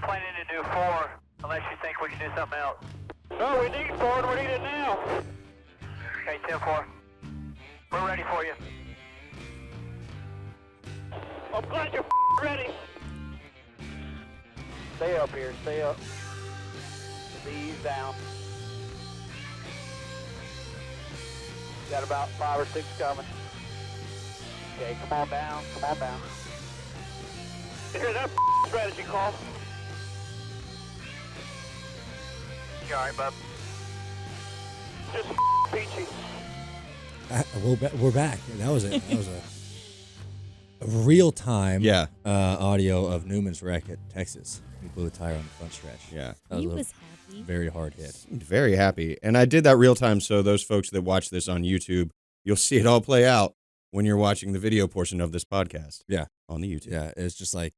planning to do 4 unless you think we can do something else. No, we need 4 and we need it now. Okay, 10-4. We're ready for you. I'm glad you're ready. Stay up here, stay up. Ease down. Got about 5 or 6 coming. Okay, come on down, come on down. Here's that strategy call. You alright, bub? Just peachy. We're back. That was it. That was a real time audio of Newman's wreck at Texas. He blew a tire on the front stretch. Yeah. He was happy. Very hard hit. Very happy. And I did that real time, so those folks that watch this on YouTube, you'll see it all play out when you're watching the video portion of this podcast. Yeah. On the YouTube. Yeah, it's just like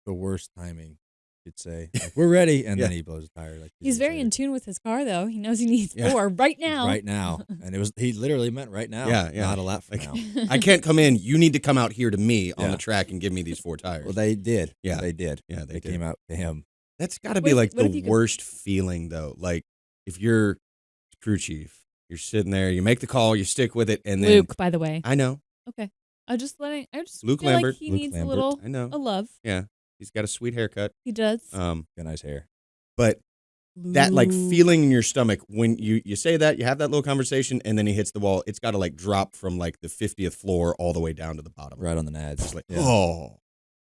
the worst timing, you'd say. Like, we're ready, and then he blows a tire. Like He's very in tune with his car, though. He knows he needs 4 right now. Right now. And he literally meant right now. Yeah. Not a lap from now. I can't come in. You need to come out here to me on the track and give me these 4 tires. Well, they did. Yeah. They did. Yeah, they did. came out to him. That's got to be like the worst feeling, though. Like, if you're crew chief, you're sitting there, you make the call, you stick with it, and then Luke, by the way. I know. Okay. I just Luke feel Lambert. like he Luke needs Lambert. a little I know. a love. Yeah. He's got a sweet haircut. He does. Got nice hair. But that like feeling in your stomach when you say that, you have that little conversation, and then he hits the wall, it's got to like drop from like the 50th floor all the way down to the bottom. Right on the nads. It's like, oh.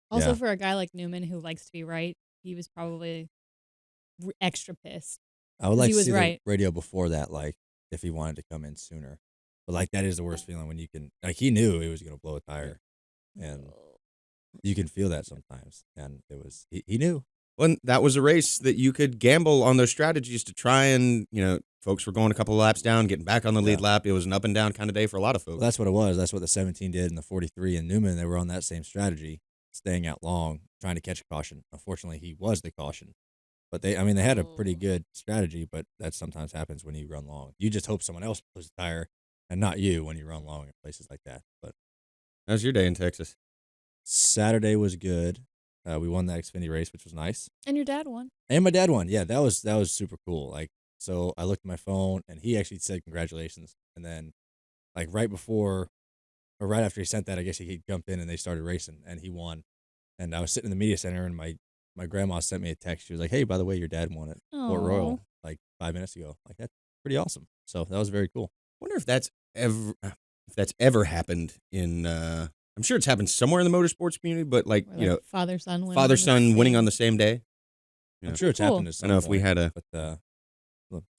Also, for a guy like Newman who likes to be right, he was probably extra pissed. I would like he to was see right. the radio before that, like, if he wanted to come in sooner. But, like, that is the worst feeling when you can, like, he knew he was going to blow a tire. And you can feel that sometimes. And it was, he knew. Well, that was a race that you could gamble on those strategies to try and, folks were going a couple of laps down, getting back on the lead lap. It was an up and down kind of day for a lot of folks. Well, that's what it was. That's what the 17 did, and the 43 and Newman, they were on that same strategy, staying out long, trying to catch a caution. Unfortunately, he was the caution. But they had a pretty good strategy, but that sometimes happens when you run long. You just hope someone else blows a tire and not you when you run long in places like that. But how's your day in Texas? Saturday was good. We won the Xfinity race, which was nice. And your dad won. And my dad won. Yeah, that was super cool. Like, so I looked at my phone, and he actually said congratulations. And then, like, right after he sent that, I guess he jumped in and they started racing, and he won. And I was sitting in the media center, and my grandma sent me a text. She was like, "Hey, by the way, your dad won at Port Royal like 5 minutes ago." Like, that's pretty awesome. So that was very cool. I wonder if that's ever happened in. I'm sure it's happened somewhere in the motorsports community, but like father-son winning on the same day. I'm sure it's happened to some. I don't know if we had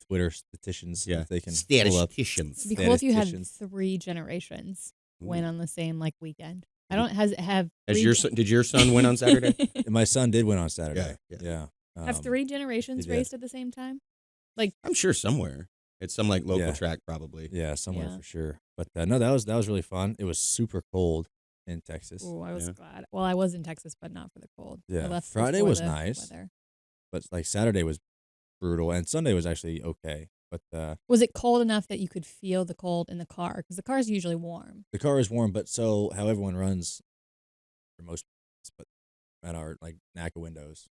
Twitter statisticians. Yeah, if they can statisticians. It'd be cool if you had 3 generations win on the same weekend. I don't have. Did your son win on Saturday? My son did win on Saturday. Yeah. Have 3 generations raced at the same time? Like, I'm sure somewhere. It's some like local track probably. Yeah, somewhere for sure. But no, that was really fun. It was super cold in Texas. Oh, I was glad. Well, I was in Texas, but not for the cold. Yeah, I left Friday was the nice, weather. but like Saturday was brutal, and Sunday was actually okay. But was it cold enough that you could feel the cold in the car? Because the car is usually warm. The car is warm, but so how everyone runs for most, but at our like NACA windows,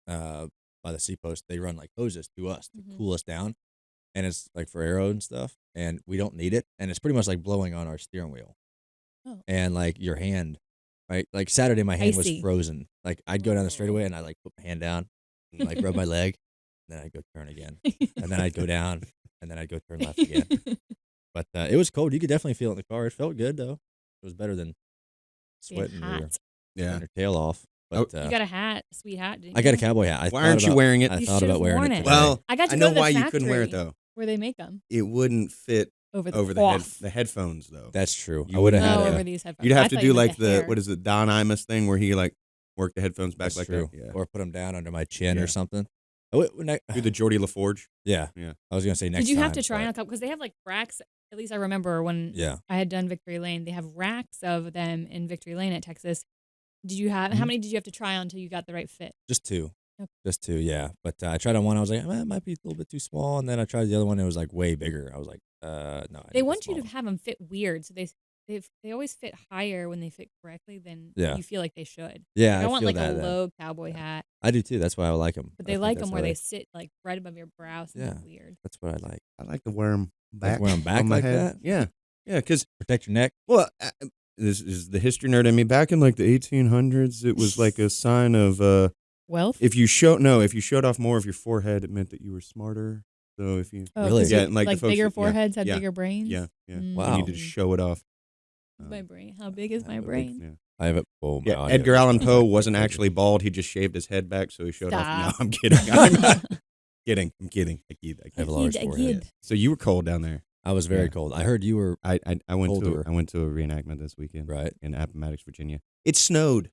by the seapost, they run like hoses to us to cool us down, and it's like for aero and stuff, and we don't need it, and it's pretty much like blowing on our steering wheel. Oh. And like your hand, right? Like Saturday, my hand was frozen. Like I'd go down the straightaway and I'd like put my hand down and like rub my leg. And then I'd go turn again. And then I'd go down and then I'd go turn left again. But it was cold. You could definitely feel it in the car. It felt good though. It was better than sweating your tail off. But, you got a hat, a sweet hat, didn't you? I got a cowboy hat. Why aren't you wearing it? I thought about wearing it. Well, I got to know go to the why you couldn't wear it though. Where they make them. It wouldn't fit over the headphones though. That's true. You I would have had over these headphones. You'd have to do like what is it, Don Imus thing where he like worked the headphones back. That's like true. that. Yeah. Or put them down under my chin or something. Do the Geordie LaForge. Yeah. I was gonna say next. Did you have time, to try on a couple? Because they have like racks. At least I remember when I had done Victory Lane. They have racks of them in Victory Lane at Texas. Did you have how many did you have to try on until you got the right fit? Just 2. Okay. Just 2, yeah. But I tried on one. I was like, it might be a little bit too small. And then I tried the other one. It was like way bigger. I was like, no. They want you to have them fit weird. So they always fit higher when they fit correctly than Yeah. you feel like they should. Yeah, Like, I want feel like that a then. low cowboy hat, I do too. That's why I like them. but they like them where they sit like right above your brow. So Yeah. weird. That's what I like. I like to wear them back. wear 'em back on my like head. that? Yeah, yeah. Because Protect your neck. well, this is the history nerd in me. Back in like the 1800s, it was like a sign of Wealth. if you showed off more of your forehead, it meant that you were smarter. So if you Really? 'cause Yeah, you- and, like, the folks bigger that- yeah, foreheads had yeah, bigger brains. yeah, yeah, Wow. you need to show it off. My brain. How big is I my have a big- brain? yeah. I have it. Oh my Yeah, God, Edgar yeah. Allan Poe wasn't actually bald. He just shaved his head back, so he showed off. No, Stop. I'm kidding. I'm kidding. I'm kidding. I kid. I have a large Kid, forehead. kid. So you were cold down there. I was very Yeah. cold. I heard you were I went Colder. to a reenactment this weekend right. in Appomattox, Virginia. It snowed.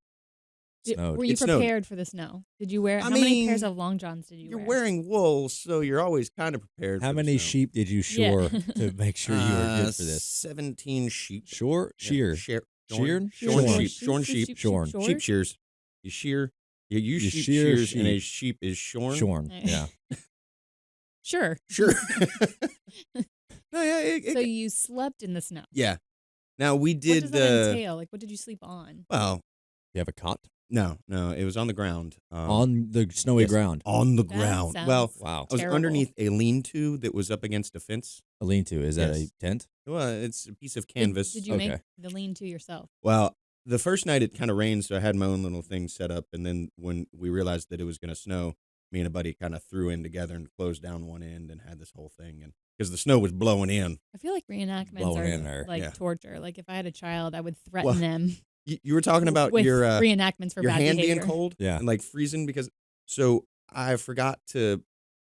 Snowed. Were you It snowed. prepared for the snow? Did you wear? I How many pairs mean, of long johns did you You're wear? wearing wool, so you're always kind of prepared. How for the many snow. sheep did you Yeah. shore to make sure you were good for this? 17 sheep. Shore, Yeah, shear, shear, Sheared? shorn Shorn. sheep, shorn sheep, Shorn. sheep shears. You shear. You use You sheep shear shears, and a sheep. sheep is shorn. shorn. Nice. Yeah. Sure. Sure. No, yeah, So you slept in the snow. yeah. Now we What did does that entail? Like, what did you sleep on? well, You have a cot no, it was on the ground. on the snowy yes, ground. on the That ground. sounds Well, Wow. I was terrible. underneath a lean-to that was up against a fence. A lean-to. Is that a Yes. tent? Well, it's a piece of Did- canvas. Did, you Okay. make the lean-to yourself? Well, the first night it kind of rained, so I had my own little thing set up. And then when we realized that it was going to snow, me and a buddy kind of threw in together and closed down one end and had this whole thing. And because the snow was blowing in, I feel like reenactments Blowing are in there. like Yeah. torture. Like if I had a child, I would threaten Well, them you were talking about with your reenactments for your bad hand behavior. being cold, Yeah. and like freezing because. So I forgot to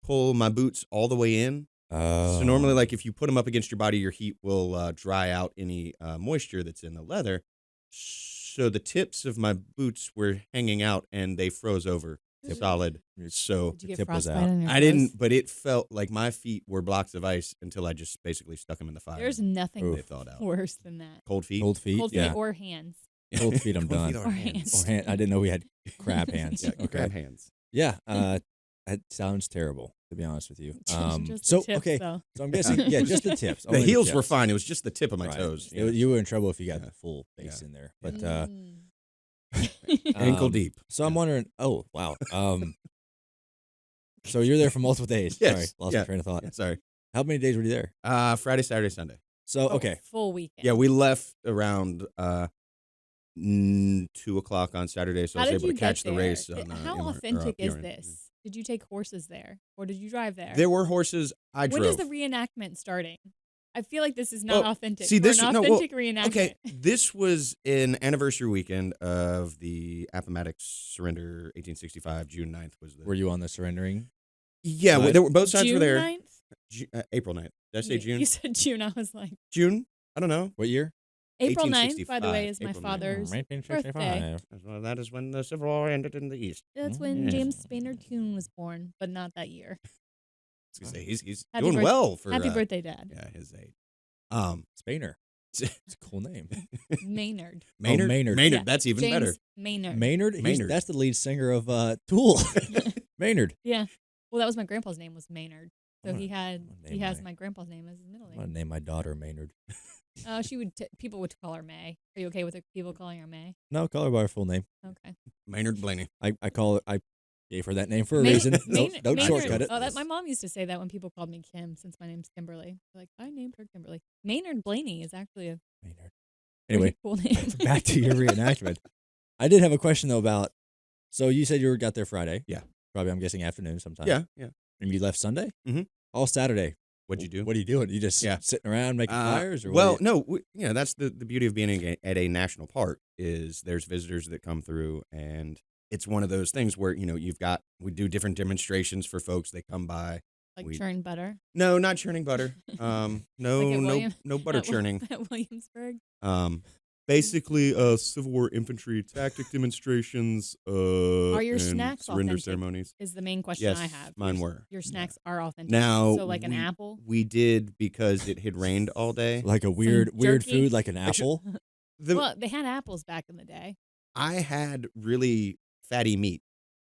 pull my boots all the way in. Oh. So normally, like if you put them up against your body, your heat will dry out any moisture that's in the leather. So the tips of my boots were hanging out, and they froze over solid. So Did you get tip was frostbite out. on your I toes? didn't, but it felt like my feet were blocks of ice until I just basically stuck them in the fire. There's nothing They thawed out. worse than that. Cold feet. Cold feet. Cold feet Yeah. or hands. Cold feet. I'm Cold done. feet or Or hands. hands. Or hand, I didn't know we had crab hands. Yeah, Okay. grab hands. Yeah. That sounds terrible, to be honest with you. Just the So tips, okay. though. So I'm guessing. Yeah, just the tips. The Only heels were tips. fine. It was just the tip of my Right. toes. You were in trouble if you got Yeah. the full face Yeah. in there. But Mm. Ankle um, deep. So I'm wondering. Oh wow. So you're there for multiple days. Yes. Sorry, lost Yeah. my train of thought. Yeah, sorry. How many days were you there? Friday, Saturday, Sunday. So Oh, okay. Full weekend. Yeah, we left around 2:00 on Saturday, so How I was did able you to catch get the there? race. On, How Emer- or, authentic is Buren. this? Did you take horses there, or did you drive there? There were horses. I When drove. is the reenactment starting? I feel like this is not Well, authentic. see, For this- an no, well, authentic reenactment. Okay, this was an anniversary weekend of the Appomattox surrender, 1865. June 9th was the. Were you on the surrendering? Yeah, side? there were both sides June were there. 9th? April 9th. Did I say June? You said June. I was like, June? I don't know. What year? April 9th, by the 1865, way, is my April 9th. father's. 1965. Well, that is when the Civil War ended in the East. That's when Yes. James Spainard Coon was born, but not that year. I was gonna say, he's Happy doing birth- well for Happy birthday, Dad. Yeah, his age. Spainer. It's a cool name. Maynard. Maynard. Maynard. Yeah, That's even James better. Maynard. Maynard. Maynard. That's the lead singer of Tool. Maynard. Yeah. Well, that was my grandpa's name was Maynard. So I'm he gonna name has my- my grandpa's name as his middle I'm gonna name. name my daughter Maynard. People would call her May. Are you okay with people calling her May? No, call her by her full name. Okay. Maynard Blaney. I call it. I gave her that name for a May- reason. Maynard- Don't Maynard- shortcut it. Oh, my mom used to say that when people called me Kim, since my name's Kimberly. Like, I named her Kimberly. Maynard Blaney is actually a Maynard. pretty Anyway, cool name. back to your reenactment. I did have a question though about. So you said you got there Friday. Yeah. Probably I'm guessing afternoon sometime. Yeah, yeah. And you left Sunday. Mhm. All Saturday. What'd you do? What are you doing? You just Yeah. sitting around making fires, or well, what do you- no, that's the beauty of being at a national park is there's visitors that come through, and it's one of those things where we do different demonstrations for folks. They come by. Like we- churn butter. No, not churning butter. No, Like at William- no butter at, churning. At Williamsburg. Basically, Civil War infantry tactic demonstrations. Are your and snacks surrender authentic? ceremonies? Is the main question Yes, I have. mine Your- were. Your snacks are authentic. Now, so like an apple. We did because it had rained all day. like a weird jerky? food, like an apple. Well, they had apples back in the day. I had really fatty meat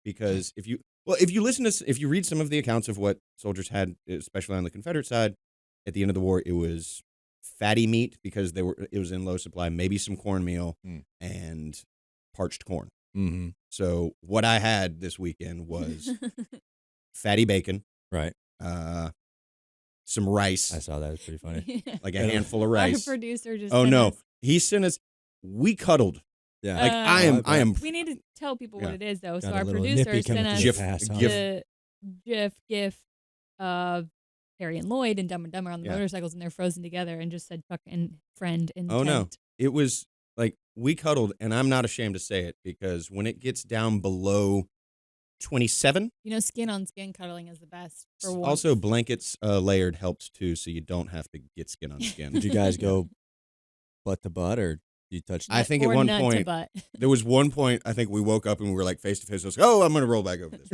because if you read some of the accounts of what soldiers had, especially on the Confederate side, at the end of the war, it was fatty meat because it was in low supply, maybe some cornmeal and parched corn. Mm-hmm. So what I had this weekend was fatty bacon, right? Some rice. I saw that. It's pretty funny. Like a handful of rice. Our producer just. Oh sent no, us- he sent us. We cuddled. Yeah. Like I am. We need to tell people what it is though. Got So a our little producer nippy sent coming us through GIF- the pass, huh? GIF. the GIF of Harry and Lloyd and Dumb and Dumber on the Yeah. motorcycles, and they're frozen together, and just said Chuck and friend in the Oh no, tent. it was like we cuddled, and I'm not ashamed to say it because when it gets down below 27, You know, skin on skin cuddling is the best. For once. also blankets layered helps too, so you don't have to get skin on skin. Did you guys go butt to butt, or you touched? I think at Or one nut to point butt. there was one point I think we woke up and we were like face to face. I was like, oh, I'm gonna roll back over this.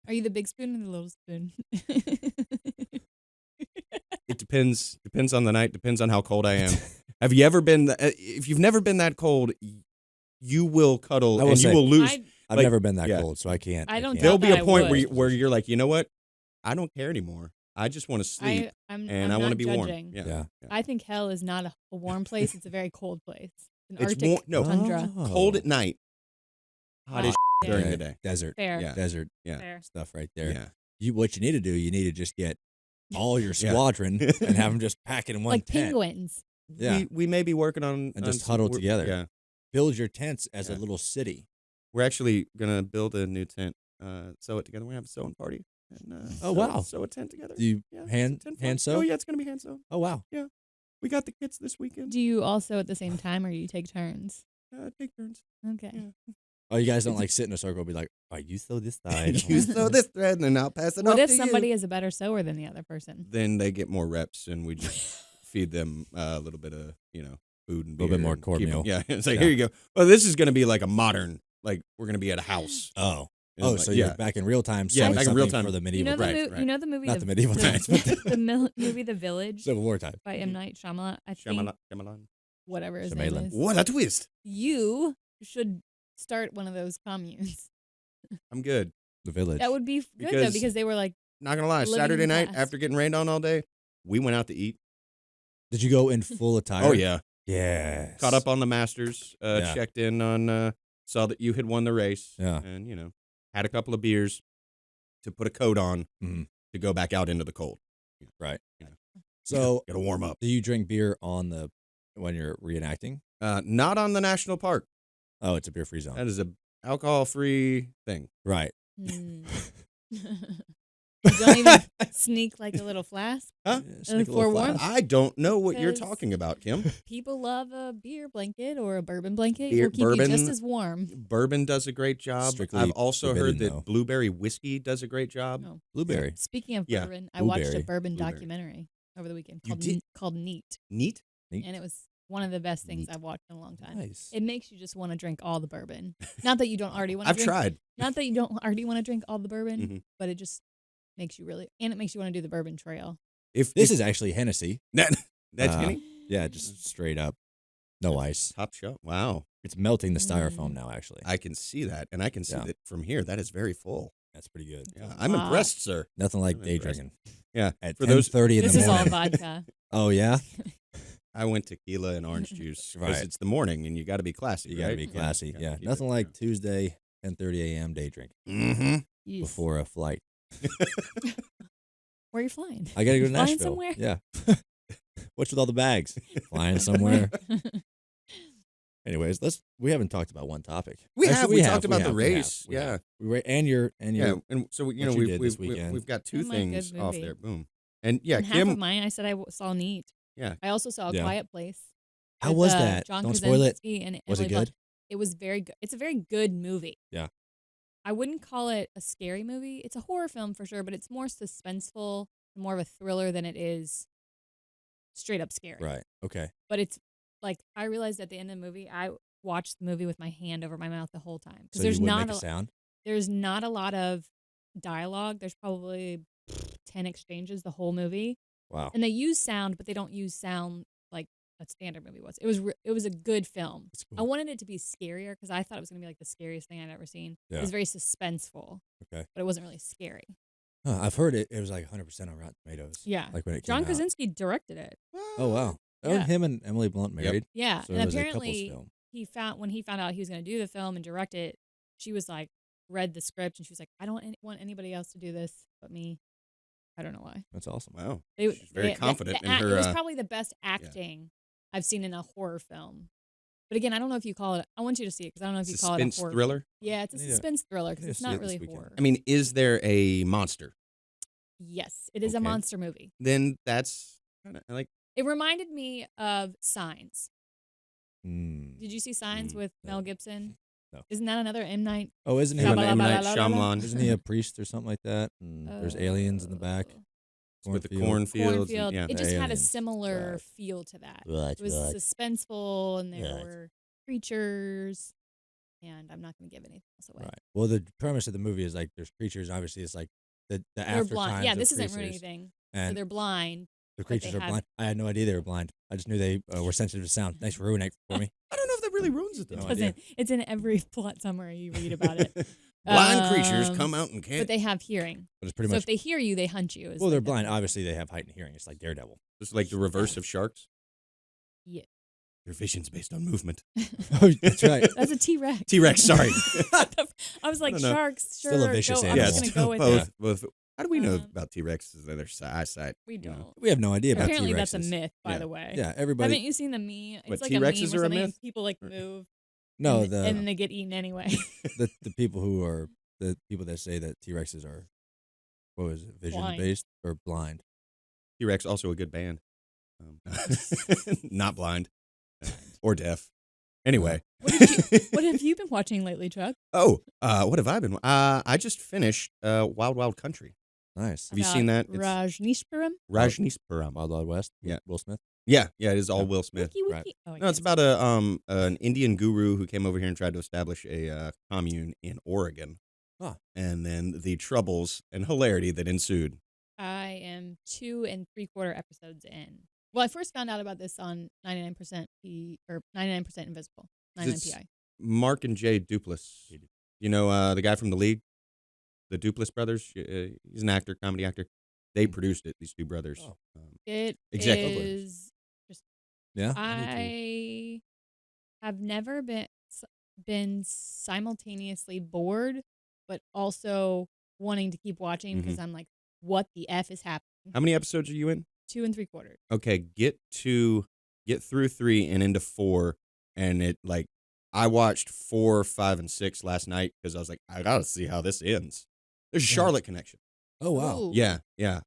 Are you the big spoon or the little spoon? It depends. Depends on the night. Depends on how cold I am. Have you ever been? If you've never been that cold, you will cuddle I will and say- you will lose. I've like, never been that yeah. cold, so I can't. I don't can't. There'll doubt be a that I point would. where you're like, you know what? I don't care anymore. I just want to sleep I'm and I want to not be judging. warm. Yeah. I think hell is not a warm place. It's a very cold place. An It's Arctic warm- no. tundra. Oh. Cold at night, hot as Yeah. during Yeah, the day. Desert. Fair. Yeah. Desert Yeah. Fair. stuff right there. Yeah. What you need to do, you need to just get all your Yeah. squadron and have them just pack it in one Like tent. penguins. Yeah. We may be working on And just some- huddle we're- together. Yeah. Build your tents as a Yeah. little city. We're actually gonna build a new tent. Sew it together. We have a sewing party. And, Oh, wow. Sew a tent together. Do you Yeah, hand it's a tent hand farm. sew? Oh yeah, it's gonna be hand sewn. Oh wow. We got the kits this weekend. Do you also at the same time, or you take turns? Take turns. Okay. Yeah. Oh, you guys don't like sit in a circle and be like, all right, you sew this side. You sew this thread, and then I'll pass it What off if to somebody you. is a better sewer than the other person? Then they get more reps, and we just feed them a little bit of food and A little bit beer more and keep 'em- cornmeal. Yeah, it's like Yeah. here you go. Well, this is gonna be like a modern. Like we're gonna be at a house. Oh. And Oh, like, so you're back in real time. Yeah, sewing back in real something time. for the You medieval know the times. right. you know the movie Not the medieval times, but movie The Village Civil War time. by M. Night Shyamalan. I think Shyamalan. whatever his Shyamalan. name is. What a twist! You should start one of those communes. I'm good. The village. That would be good though, Because- because they were like, Not gonna lie. Living in Saturday the night past. after getting rained on all day, we went out to eat. Did you go in full attire? Oh yeah. Yes. Caught up on the Masters. Yeah. Checked in on. Saw that you had won the race. Yeah. And had a couple of beers to put a coat on Mhm. to go back out into the cold. Right. Yeah. So, Gotta warm up. do you drink beer when you're reenacting? Not on the national park. Oh, it's a beer free zone. That is a alcohol-free thing. Right. hmm. You don't even sneak like a little flask. Huh? Sneak a for little warmth? flash. I don't know what you're Because- talking about, Kim. People love a beer blanket or a bourbon blanket. Beer- Will keep you just bourbon- as warm. Bourbon does a great job. Strictly I've also heard forbidden, that though. blueberry whiskey does a great job. Oh. Blueberry. Speaking of Yeah, bourbon, I watched blueberry. a bourbon Blueberry. documentary over the weekend You called did? called Neat, Neat. Neat. and it was one of the best things Neat. I've watched in a long time. Nice. It makes you just want to drink all the bourbon. Not that you don't already want to I've drink. tried. Not that you don't already want to drink all the bourbon, Mhm. but it just makes you really, and it makes you want to do the bourbon trail. If This is actually Hennessy. that's Uh, Kenny? Yeah, just straight up. No ice. Top shelf. Wow. It's melting the styrofoam Mm. now, actually. I can see that, and I can see Yeah. that from here. That is very full. That's pretty good. Yeah, I'm Wow. impressed, sir. Nothing like I'm day impressed. drinking. Yeah, At for those- 10:30 in This the is all morning. vodka. Oh, yeah? I went tequila and orange juice because Right. it's the morning, and you got to be classy. You got to be classy. Yeah. Nothing like Tuesday, 10:30 a.m. day drinking Mm-hmm. Yes. before a flight. Where are you flying? I got to go to Flying Nashville. somewhere? Yeah. What's with all the bags? Flying somewhere. Anyways, we haven't talked about one topic. We Actually, have. We talked about the have, race. we Yeah. have. And your Yeah, and so what you did this we've weekend. got two Oh my good things off movie. there. Boom. And yeah, And half Kim. of mine, I said I saw Neat. Yeah. I also saw A Yeah. Quiet Place. How with, was that? John Don't spoil it. Krasinski and Was it Emily Blunt. good? It was very good. It's a very good movie. Yeah. I wouldn't call it a scary movie. It's a horror film for sure, but it's more suspenseful, more of a thriller than it is straight up scary. Right. Okay. But it's like I realized at the end of the movie, I watched the movie with my hand over my mouth the whole time because So there's you wouldn't not make a sound? there's not a lot of dialogue. There's probably 10 exchanges the whole movie, Wow. and they use sound, but they don't use sound like a standard movie was. It was a good film. That's I cool. wanted it to be scarier because I thought it was gonna be like the scariest thing I'd ever seen. It Yeah. was very suspenseful, Okay. but it wasn't really scary. Huh, I've heard it was like 100% on Rotten Tomatoes. Yeah. Like when it came John out. Krasinski directed it. Oh, wow. Oh, him and Emily Blunt married. Yeah, So and it was apparently a couples film. when he found out he was going to do the film and direct it, she was like, read the script and she was like, I don't want anybody else to do this but me. I don't know why. That's awesome. Wow. She's very confident in her. It was probably the best acting I've seen in a horror film. But again, I don't know if you call it. I want you to see it because I don't know if you call it a horror suspense thriller. Yeah, it's a suspense thriller because it's not really horror. I mean, is there a monster? Yes, it is a monster movie. Then that's kind of like. It reminded me of Signs. Mm. Did you see Signs with Mel Gibson? No. Isn't that another M. Night? Oh, isn't he? M. Night Shyamalan. Isn't he a priest or something like that? And there's aliens in the back. With the cornfields. Cornfield. And, it just had a similar feel to that. Right, it was suspenseful, and there were creatures. And I'm not going to give anything else away. Right. Well, the premise of the movie is like there's creatures. Obviously, it's like the they're after blind. times. Yeah, of this isn't creatures, ruining anything. And so they're blind. the creatures are blind. I had no idea they were blind. I just knew they were sensitive to sound. Thanks for ruining it for me. I don't know if that really ruins it, though. No idea. It's in every plot summary you read about it. Blind creatures come out and can't. But they have hearing. But it's pretty so much. if they hear you, they hunt you. Well, they're blind. Obviously, they have heightened hearing. It's like Daredevil. It's like the reverse of sharks. Yeah. Your vision's based on movement. Oh, that's right. That's a T-Rex. T-Rex, sorry. I was like, sharks, sure. Still a vicious I'm animal. just going to go with it. both. How do we know about T-Rexes and their eyesight? We don't. We have no idea about Apparently, T-Rexes. that's a myth, by the way. Yeah, everybody. Haven't you seen the meme? What, It's like T-Rexes a meme are or a something. myth? People like move. No, and then they get eaten anyway. the people who are the people that say that T-Rexes are, what was it, vision based or blind? T-Rex also a good band. Not blind or deaf. Anyway, what have you been watching lately, Chuck? what have I been? I just finished Wild Wild Country. Nice. Have you seen that? Rajneeshpuram? Rajneeshpuram. Wild Wild West. Yeah. Will Smith. Yeah, it is all Will Smith. Wiki. Right. Oh, No, it's about an Indian guru who came over here and tried to establish a commune in Oregon. Huh. And then the troubles and hilarity that ensued. I am 2 3/4 episodes in. Well, I first found out about this on 99% or 99% Invisible, 99 PI. Mark and Jay Duplass. You know the guy from The League? The Duplass brothers? He's an actor, comedy actor. They produced it, these two brothers. Oh. It executive is just... Yeah. I have never been simultaneously bored, but also wanting to keep watching because I'm like, what the F is happening? How many episodes are you in? 2 3/4. Okay, get through 3 and into 4, and I watched 4, 5, and 6 last night because I was like, I gotta see how this ends. There's a Charlotte connection. Oh wow. Ooh. Yeah.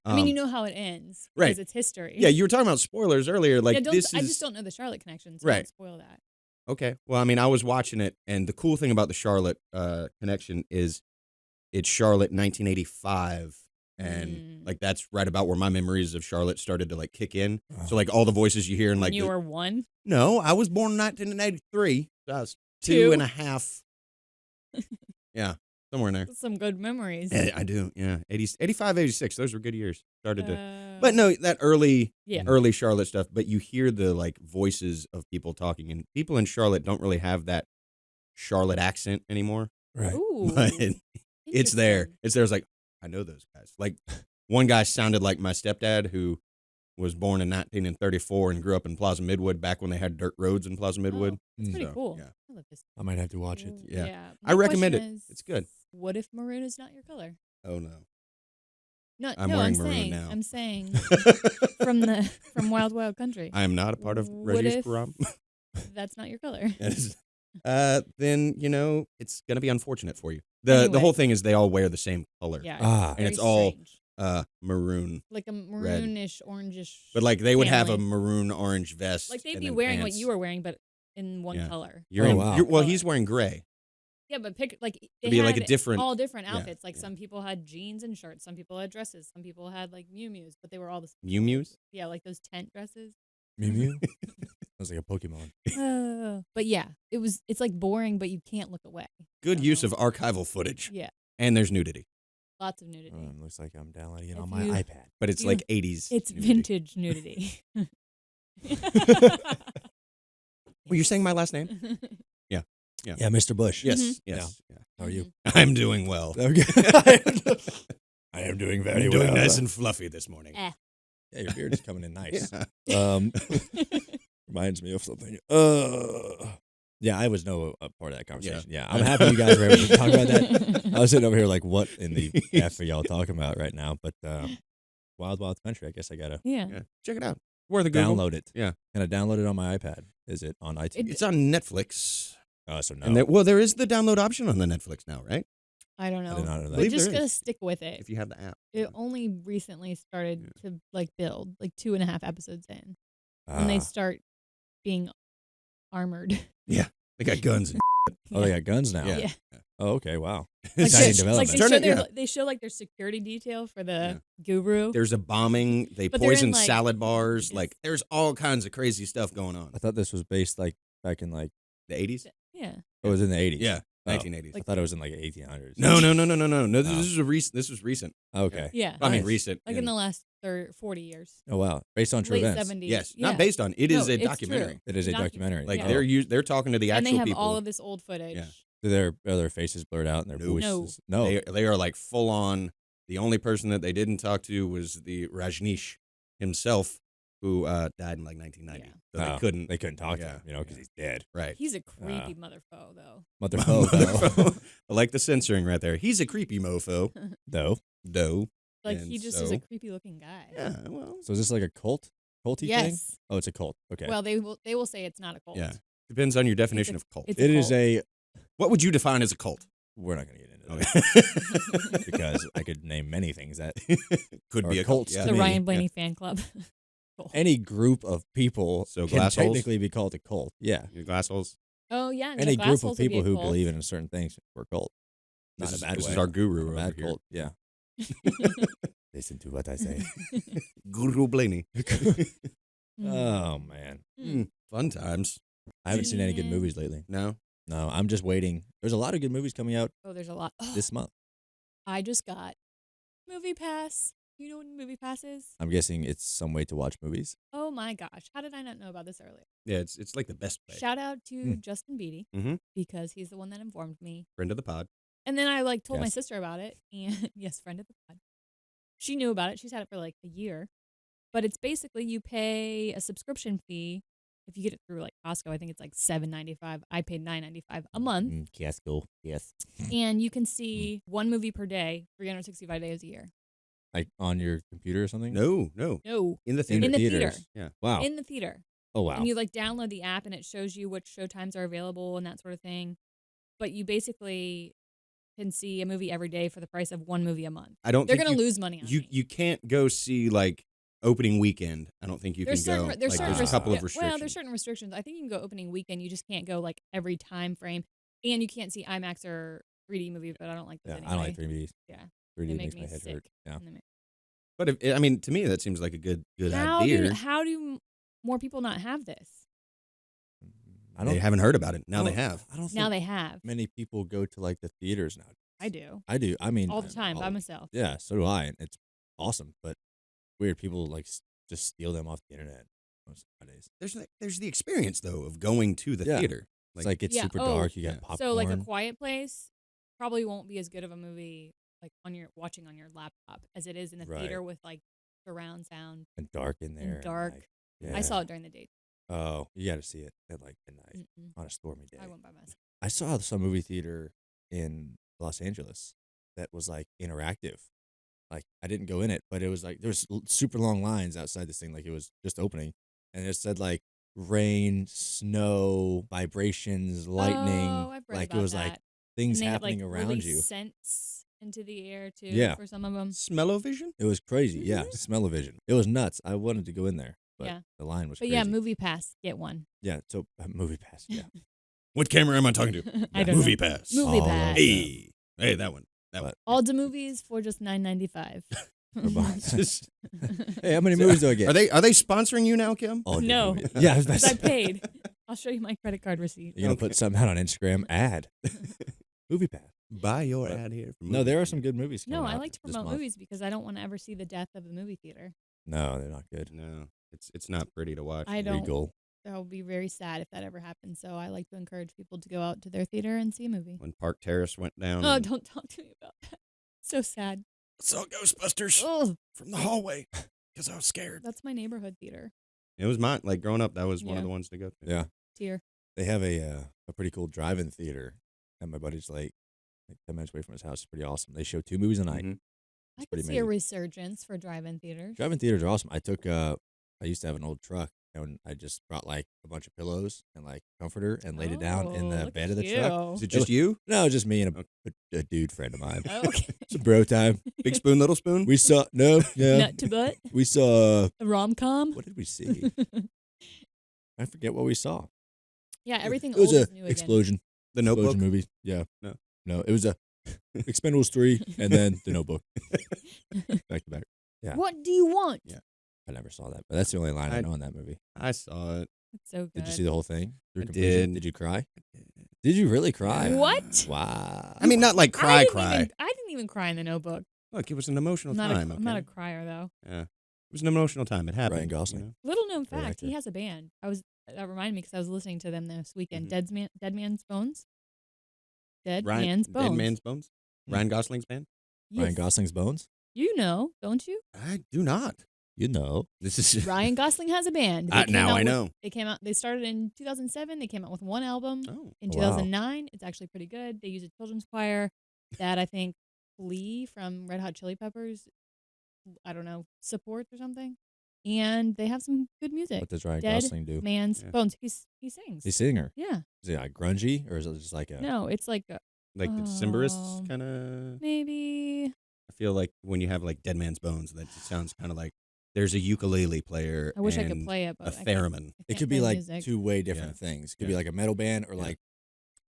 I mean, you know how it ends right. because it's history. Yeah, you were talking about spoilers earlier. Like I just don't know the Charlotte connection, so Right. don't spoil that. Okay. Well, I mean, I was watching it, and the cool thing about the Charlotte connection is it's Charlotte 1985. And that's right about where my memories of Charlotte started to kick in. Oh. So all the voices you hear and When you were 1? No, I was born in 1983. So I was 2 and a half. Yeah, somewhere in there. Some good memories. I do. Yeah, 85, 86. Those were good years. Started to, but no, that early Charlotte stuff. But you hear the voices of people talking, and people in Charlotte don't really have that Charlotte accent anymore. Right. Ooh, but it's there. It's there. It's like, I know those guys. One guy sounded like my stepdad, who was born in 1934 and grew up in Plaza Midwood back when they had dirt roads in Plaza Midwood. That's pretty cool. Yeah. I love this. I might have to watch it. Yeah. My I recommend question it. is, It's good. What if maroon is not your color? Oh no. I'm wearing saying, maroon now. I'm saying from Wild Wild Country. I am not a part of What if Rajneeshpuram. That's not your color. Then it's gonna be unfortunate for you. The whole thing is they all wear the same color. Yeah. And it's very all strange. maroon. Like a maroonish, orangish. But they would have a family. maroon orange vest. Like they'd and be then wearing pants. what you were wearing, but in one color. Wow. Well, he's wearing gray. Yeah, but they It'd be had a different, all different yeah, outfits. Some people had jeans and shirts, some people had dresses, some people had Mew Mews, but they were all the same. Mew Mews? Yeah, like those tent dresses. Mew Mew. Sounds like a Pokemon. But yeah, it's boring, but you can't look away. Good use of archival footage. Yeah, and there's nudity. lots of nudity. Looks like I'm downloading it If on my you- iPad. But it's 80s. It's nudity. vintage nudity. Well, you're saying my last name? Yeah, Mr. Bush. Yes. Yes. Yeah. How are you? I'm doing well. Okay. I am doing very I'm well. doing nice and fluffy this morning. Yeah, your beard is coming in nice. Yeah. Reminds me of something. Yeah, I was no part of that conversation. Yeah, I'm happy you guys were able to talk about that. I was sitting over here like, what in the F are y'all talking about right now? But Wild Wild Country, I guess I got to Yeah. Check it out. Worth a Google. download it. Yeah. Can I download it on my iPad? Is it on iTunes? It's on Netflix. So no. And there is the download option on the Netflix now, right? I don't I did know. not know that. We're just there gonna is. stick with it. If you have the app. It only recently started to like build, like 2.5 episodes in, Ah. when they start being armored. They got guns and Oh, they got guns now. Yeah. Oh, okay. Wow. Like, Exciting they, development. like Turn it- yeah. they show like their security detail for the guru. There's a bombing. They But they're in, poison like- salad bars. It's- Like, there's all kinds of crazy stuff going on. I thought this was based like back in like, The 80s? Yeah. it was in the 80s. Yeah, Oh. 1980s. I thought it was in like 1800s. No. This Oh. is a recent. This was recent. Okay. Yeah. I mean, Nice. recent. Like in the last 40 years. Oh, wow. Based on true Late events. 70s. Yes, Yeah. not based on. It is No, a it's documentary. true. It is a Docu- documentary. Like Yeah. they're talking to the And actual they have people. all of this old footage. Yeah. Do are their faces blurred out and their No. voices? No. They are like full on. The only person that they didn't talk to was the Rajneesh himself, who died in like 1990. Yeah. So Oh, they couldn't. They couldn't talk to Yeah. him, because he's dead. Right. He's a creepy motherfucker, though. Motherfucker. I like the censoring right there. He's a creepy mofo. Though. Doe. Like, And he just so- is a creepy looking guy. Yeah. Well. So is this like a culty thing? Yes. Oh, it's a cult. Okay. Well, they will say it's not a cult. Yeah. Depends on your definition of cult. it's it is cult. a. What would you define as a cult? We're not going to get into Okay. that because I could name many things that Could Or be a cults cult. Yeah. to the me, Ryan Blaney fan club. Cool. any group of people So can glass holes? technically be called a cult. Yeah. Your glass holes. Oh yeah, Any glass group of holes would be people a who cult. believe in certain things for a cult. Not This in a bad is way. our guru A over bad here. cult. Yeah. Listen to what I say. Guru Blaney. Oh man. Fun times. I haven't seen any good Yeah. movies lately. No. No, I'm just waiting. There's a lot of good movies coming out Oh, there's a lot. Oh, this month. I just got Movie Pass. You know what Movie Pass is? I'm guessing it's some way to watch movies. Oh my gosh, how did I not know about this earlier? Yeah, it's like the best way. Shout out to Hmm. Justin Beatty Mhm. because he's the one that informed me. Friend of the pod. And then I like told my Yes. sister about it, and yes, friend of the pod. She knew about it. She's had it for like a year, but it's basically you pay a subscription fee. If you get it through like Costco, I think it's like $7.95. I paid $9.95 a month, Yes, cool. Yes. and you can see one movie per day, 365 days a year. Like on your computer or something? No. No, In the theater. in the theaters. theater. Yeah. Wow. In the theater. Oh wow. And you like download the app and it shows you which show times are available and that sort of thing. But you basically can see a movie every day for the price of one movie a month. I don't They're think going to you- lose money on me. You can't go see like opening weekend. I don't think you There's can go. certain, there's like, certain there's a couple of yeah, restrictions. Well, there's certain restrictions. I think you can go opening weekend. You just can't go like every time frame. And you can't see IMAX or 3D movies, but I don't like those yeah, anyway. I don't like 3Ds. Yeah. 3D They makes make my me head sick. hurt. Yeah. And they make- But I mean, to me, that seems like a good How idea. do more people not have this? I They don't. haven't heard about it. Now I they don't- have. I don't think Now they have. many people go to like the theaters now. I do. I do. I mean, All the time by myself. Yeah, so do I. And it's awesome, but weird people like just steal them off the internet most nowadays. There's the experience though of going to the Yeah. theater. It's like it's Yeah, super oh, dark. You yeah. got popcorn. So like A Quiet Place probably won't be as good of a movie like on your watching on your laptop as it is in the Right. theater with like surround sound and dark in there. and dark. like, yeah. I saw it during the day. Oh, you got to see it at like midnight Mm-mm. on a stormy day. I went by myself. I saw some movie theater in Los Angeles that was like interactive. Like I didn't go in it, but it was like there was super long lines outside this thing. Like it was just opening, and it said like rain, snow, vibrations, lightning. Oh, I've read like about it was that. like things and they happening had, like, around release you. scents into the air too. Yeah. For some of them. Smell-o-vision? It was crazy. Yeah, Mhm. smell-o-vision. It was nuts. I wanted to go in there, but Yeah. the line was But crazy. yeah, Movie Pass, get one. Yeah, so movie pass. Yeah, What camera am I talking to? I don't Movie know. Pass. Movie All of Pass. them. Hey, that one. But- All the movies for just $9.95. Just- Hey, how many movies do I get? Are they sponsoring you now, Kim? All the No. movies. Yeah, I was about to Because I say. paid. I'll show you my credit card receipt. You're gonna put something out on Instagram ad. Movie pass. Buy your But- ad here. For No, there are some good movies coming No, I out like to this promote month. movies because I don't want to ever see the death of the movie theater. No, they're not good. No, it's not pretty to watch. I don't. Regal. That would be very sad if that ever happened. So I like to encourage people to go out to their theater and see a movie. When Park Terrace went down. Oh, and don't talk to me about that. So sad. saw Ghostbusters Oh, from the hallway. Because I was scared. That's my neighborhood theater. It was mine. Like, growing up, that was one Yeah. of the ones to go to. Yeah. Tier. They have a pretty cool drive-in theater at my buddy's like 10 minutes away from his house. It's pretty awesome. They show 2 movies a night. Mhm. I could pretty see a amazing. resurgence for drive-in theaters. Drive-in theaters are awesome. I used to have an old truck, and I just brought like a bunch of pillows and like comforter and laid it down in the look bed at of the truck. you. Is it just you? No, just me and a dude friend of mine. Okay. It's a bro time. Big spoon, little spoon? We saw Nut to butt. we saw A rom-com. what did we see? I forget what we saw. Yeah, everything It was old a is new again. explosion. The Notebook? Explosion movie. Yeah. No. It was a Expendables 3 and then The Notebook. Back to back. Yeah. What do you want? Yeah. I never saw that, but that's the only line I know in that movie. I saw it. It's so good. Did you see the whole thing? Through I completion? did. Did you cry? Did you really cry? What? Wow. I mean, not like I cry. didn't even cry in the Notebook. Look, it was an emotional I'm time. not a okay? crier though. Yeah. It was an emotional time. It happened. Ryan Gosling. you know? Little known Great fact, actor. he has a band. That reminded me because I was listening to them this weekend. Mhm. Dead Man's Bones. Dead Ryan, Man's Bones. Dead Man's Bones? Hmm. Ryan Gosling's band? Ryan Yes. Gosling's bones? You know, don't you? I do not. You know. This is Ryan Gosling has a band. They came now out I with- know. They started in 2007. They came out with one album. Oh. In Wow. 2009, it's actually pretty good. They use a children's choir that I think Flea from Red Hot Chili Peppers, I don't know, supports or something. And they have some good music. What does Ryan Dead Gosling do? Man's Yeah. Bones. He sings. He's a singer. Yeah. Is he like grungy or is it just like a No, it's like Like the Oh. Decemberists kind of. maybe. I feel like when you have like Dead Man's Bones, that just sounds kind of like there's a ukulele player. I wish I could and play it, but a I can't- theremin. I It can't could be play like music. 2 way different things. It could be Yeah. like a metal band or Yeah. like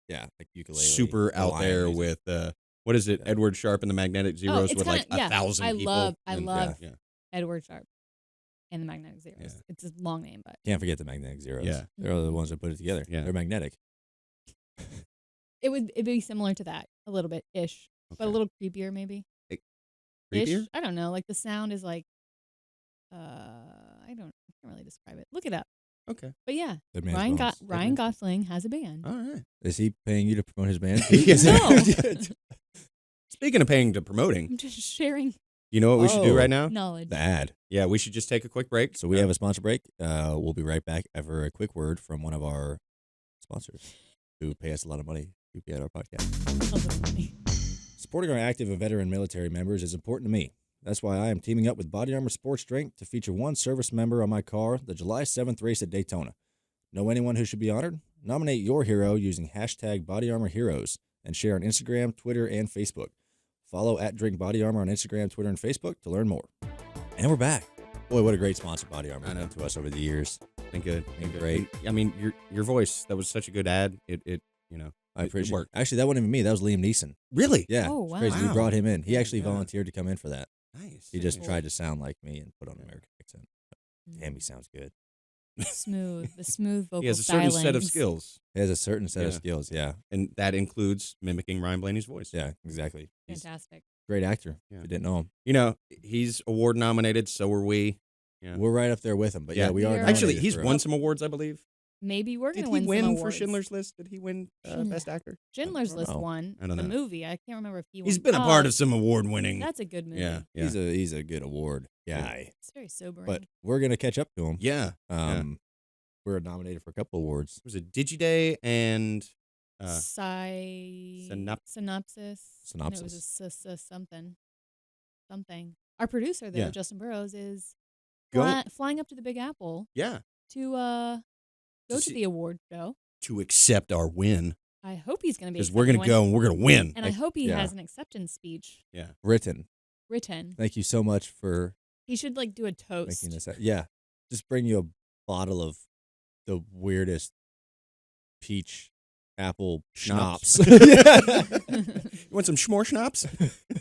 like ukulele. Super out Hawaiian there music. with what is it? Yeah. Edward Sharp and the Magnetic Zeros it's with like kinda- yeah, 1,000 I people. love and- love- yeah. Edward Sharp and the Magnetic Zeros. Yeah. It's a long name, but Can't forget the magnetic zeros. Yeah. They're the ones that put it together. Yeah. They're magnetic. it'd be similar to that a little bit ish, but a Okay. little creepier maybe. Creepier? Ish. I don't know. Like the sound is like, I can't really describe it. Look it up. Okay. But yeah, Dead Man's Ryan Bones. Ryan Gosling has a band. All right. Is he paying you to promote his band? Yes. No. Speaking of paying to promoting, I'm just sharing you know what we should do Oh. right now? knowledge. The ad. Yeah, we should just take a quick break. So we have a sponsor break. We'll be right back after a quick word from one of our sponsors who pay us a lot of money to be at our podcast. Supporting our active and veteran military members is important to me. That's why I am teaming up with Body Armor Sports Drink to feature one service member on my car, the July 7th race at Daytona. Know anyone who should be honored? Nominate your hero using hashtag BodyArmorHeroes and share on Instagram, Twitter, and Facebook. Follow at Drink Body Armor on Instagram, Twitter, and Facebook to learn more. And we're back. Boy, what a great sponsor Body Armor has I know. been to us over the years. Been good. Been good. great. And, I mean, your voice, that was such a good ad. It you know. I It appreciate worked. it. Actually, that wasn't even me. That was Liam Neeson. Really? Yeah. Oh, it's crazy. wow. We brought him in. He Yeah, actually yeah. volunteered to come in for that. Nice. He just nice. tried to sound like me and put on an Yeah. American accent. Damn, he sounds good. The smooth vocal He has a certain set of stylings. skills, He has a certain set of Yeah. skills. Yeah. and that includes mimicking Ryan Blaney's voice. Yeah, exactly. He's a Fantastic. great actor. Yeah. If you didn't know him. You know, he's award nominated. So are we. Yeah. We're right up there with him. But yeah, Yeah. we are. You're- Actually, nominated he's for won some awards, I believe. Maybe we're Did gonna he win some win for awards. Schindler's List? Did he win Schindler. Best Actor? Schindler's I List don't know. won I don't the know. movie. I can't remember if he won. He's been a part of some award winning. That's a good movie. Yeah. Yeah. He's a good award guy. It's very sobering. But we're gonna catch up to him. yeah. We're nominated for a couple awards. Was it Digiday and Synopsis. Synopsis. No, it was a something. Our producer, though, Yeah. Justin Burrows, is Go- flying up to the Big Apple yeah, to go To to see- the award show. to accept our win I hope he's going to be because we're accepting gonna one. go and we're gonna win. And I hope he yeah. has an acceptance speech Written. written. Thank you so much for He should like do a toast. making this. Yeah, just bring you a bottle of the weirdest peach apple schnapps. You want some schmore schnapps?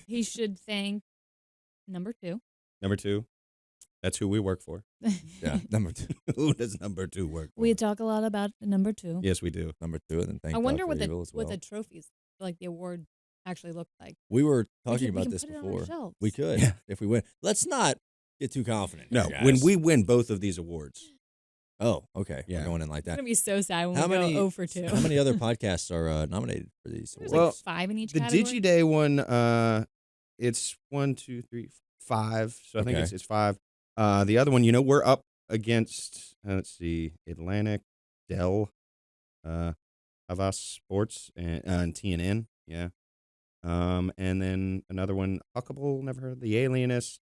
He should thank number 2. Number 2. That's who we work for. Yeah, number 2, Who does number 2 work for? We talk a lot about number 2. Yes, we do. number 2, and then thank I God wonder for what the Evil as well. trophies, like the award, actually look like. We were We talking can about this put it on our before. shelves. We could Yeah. if we win. Let's not get too confident. No, here, when guys. we win both of these awards. Oh, okay. Yeah. We're going in like It's that. gonna be so sad when How we many? go 0 for 2. How many other podcasts are nominated for these There's awards? Well, like 5 in each The category. Digiday one, it's 1, 2, 3, 5. So I think Okay. it's 5. The other one, we're up against, let's see, Atlantic, Dell, Havas Sports, and TNN, yeah. And then another one, Huckable, never heard of The Alienist,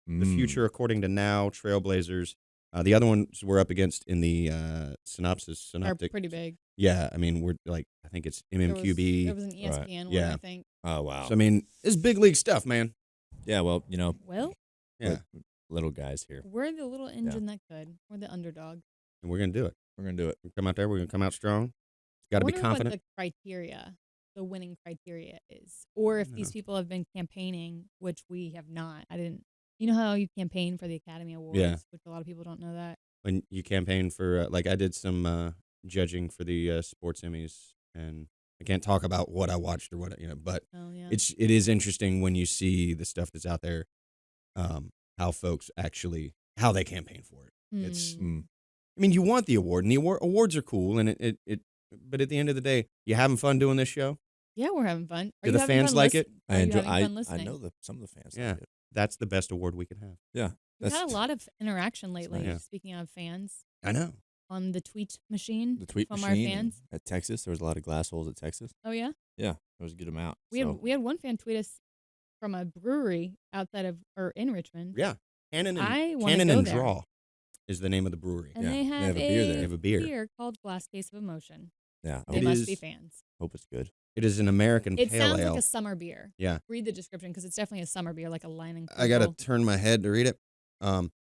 The Future According to Now, Trailblazers. The other ones we're up against in the synoptic. Are pretty big. Yeah, I mean, we're like, I think it's MMQB. There was an ESPN one, Yeah. I think. Oh, wow. So, I mean, it's big league stuff, man. Yeah, well, Well, Yeah. little guys here. we're the little engine that could. We're the underdog. And we're going to do it. We're going to do it. We come out there, we're going to come out strong. Got to be confident. What the criteria, the winning criteria is. Or if these people have been campaigning, which we have not. I didn't. You know how you campaign for the Academy Awards, which a lot of people don't know that. When you campaign for, like I did some judging for the sports Emmys, and I can't talk about what I watched or what, but it is interesting when you see the stuff that's out there, how folks actually, how they campaign for it. It's, I mean, you want the award, and the awards are cool, and but at the end of the day, you having fun doing this show? Yeah, we're having fun. Do the fans like it? I enjoy. I know some of the fans. Yeah. Like it. That's the best award we could have. Yeah. We've had a lot of interaction lately, Yeah. speaking of fans, I know. on the tweet machine The tweet from machine our fans. at Texas. There was a lot of glass holes at Texas. Oh, yeah? Yeah, it was a good amount. We had one fan tweet us from a brewery outside of, or in Richmond. Yeah. Cannon I wanna and go there. Draw is the name of the brewery. And Yeah, they have a beer there. They have a beer. called Glass Case of Emotion. Yeah, They It must is- be fans. hope it's good. It is an American It pale sounds ale. like a summer beer. Yeah. Read the description because it's definitely a summer beer, like a line and I got to turn my head to read it.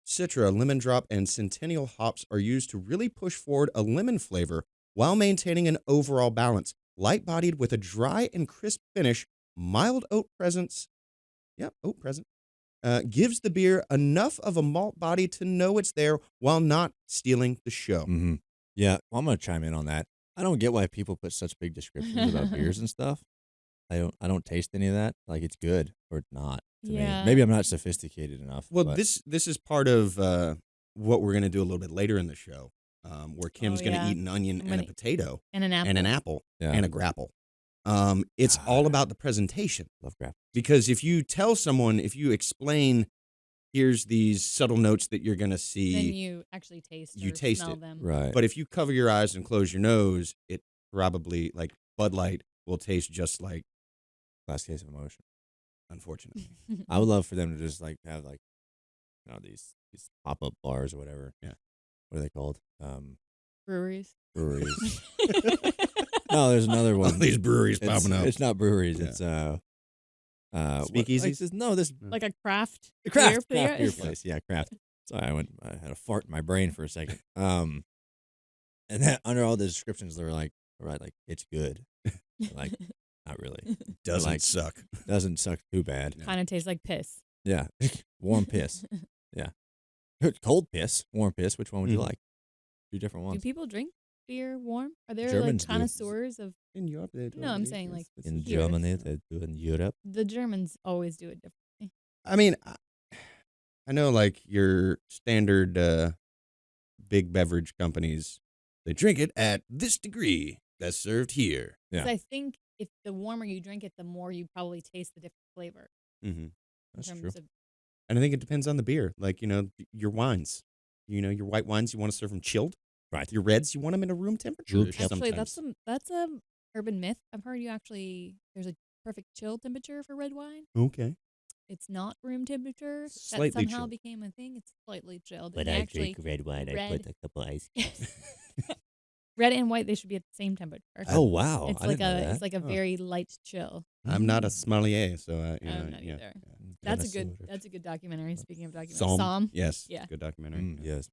Citra, lemon drop, and Centennial hops are used to really push forward a lemon flavor while maintaining an overall balance. Light-bodied with a dry and crisp finish, mild oat presence. Yep, oat present. Gives the beer enough of a malt body to know it's there while not stealing the show. Mm-hmm. Yeah, well, I'm gonna chime in on that. I don't get why people put such big descriptions about beers and stuff. I don't taste any of that. Like it's good or it's not to me. Maybe I'm not sophisticated enough. Well, but this is part of what we're going to do a little bit later in the show, where Kim's going to eat an onion and a potato and an apple. and an apple Yeah. and a grapple. It's all about the presentation. love grapple. Because if you tell someone, if you explain, here's these subtle notes that you're going to see, Then you actually taste You or taste smell it. them. Right. but if you cover your eyes and close your nose, it probably, like Bud Light, will taste just like, Last Case of Emotion. unfortunately. I would love for them to just like have like, these pop up bars or whatever. Yeah. What are they called? Breweries. Breweries. No, there's another All one. these breweries It's, popping up. it's not breweries. Yeah. It's Speakeasies? This Like a craft craft beer beer place. Yeah, craft. Sorry, I had a fart in my brain for a second. And then under all the descriptions, they were like, all right, like it's good. Like, not really. Doesn't like- suck. Doesn't suck too bad. Kind of tastes like piss. Yeah. Warm piss. Yeah. Cold piss. Warm piss. Which one would you Mhm. like? Two different Do ones. people drink beer warm? Are there Germans do. like connoisseurs of? In Europe, they do. No, I'm saying, like, In here. Germany, they do in Europe. The Germans always do it differently. I mean, I know like your standard big beverage companies, they drink it at this degree that's served here. Yeah. 'Cause I think if the warmer you drink it, the more you probably taste the different flavor. Mm-hmm. That's in true. terms of And I think it depends on the beer. Like, your wines. Your white wines, you want to serve them chilled. Right. Your reds, you want them in a room temperature. Room Actually, sometimes. that's a urban myth. I've heard there's a perfect chill temperature for red wine. Okay. It's not room temperature. Slightly that somehow chilled. became a thing. It's slightly chilled. When And I actually, drink red wine, I red- put a couple ice cubes. red and white, they should be at the same temperature. Oh, wow. It's I like didn't know that. it's like a very light chill. I'm not a sommelier, so I'm not yeah. either. That's a good documentary. Speaking of documentaries, Psalm. Yes. Yeah. Good documentary. Mm, yes.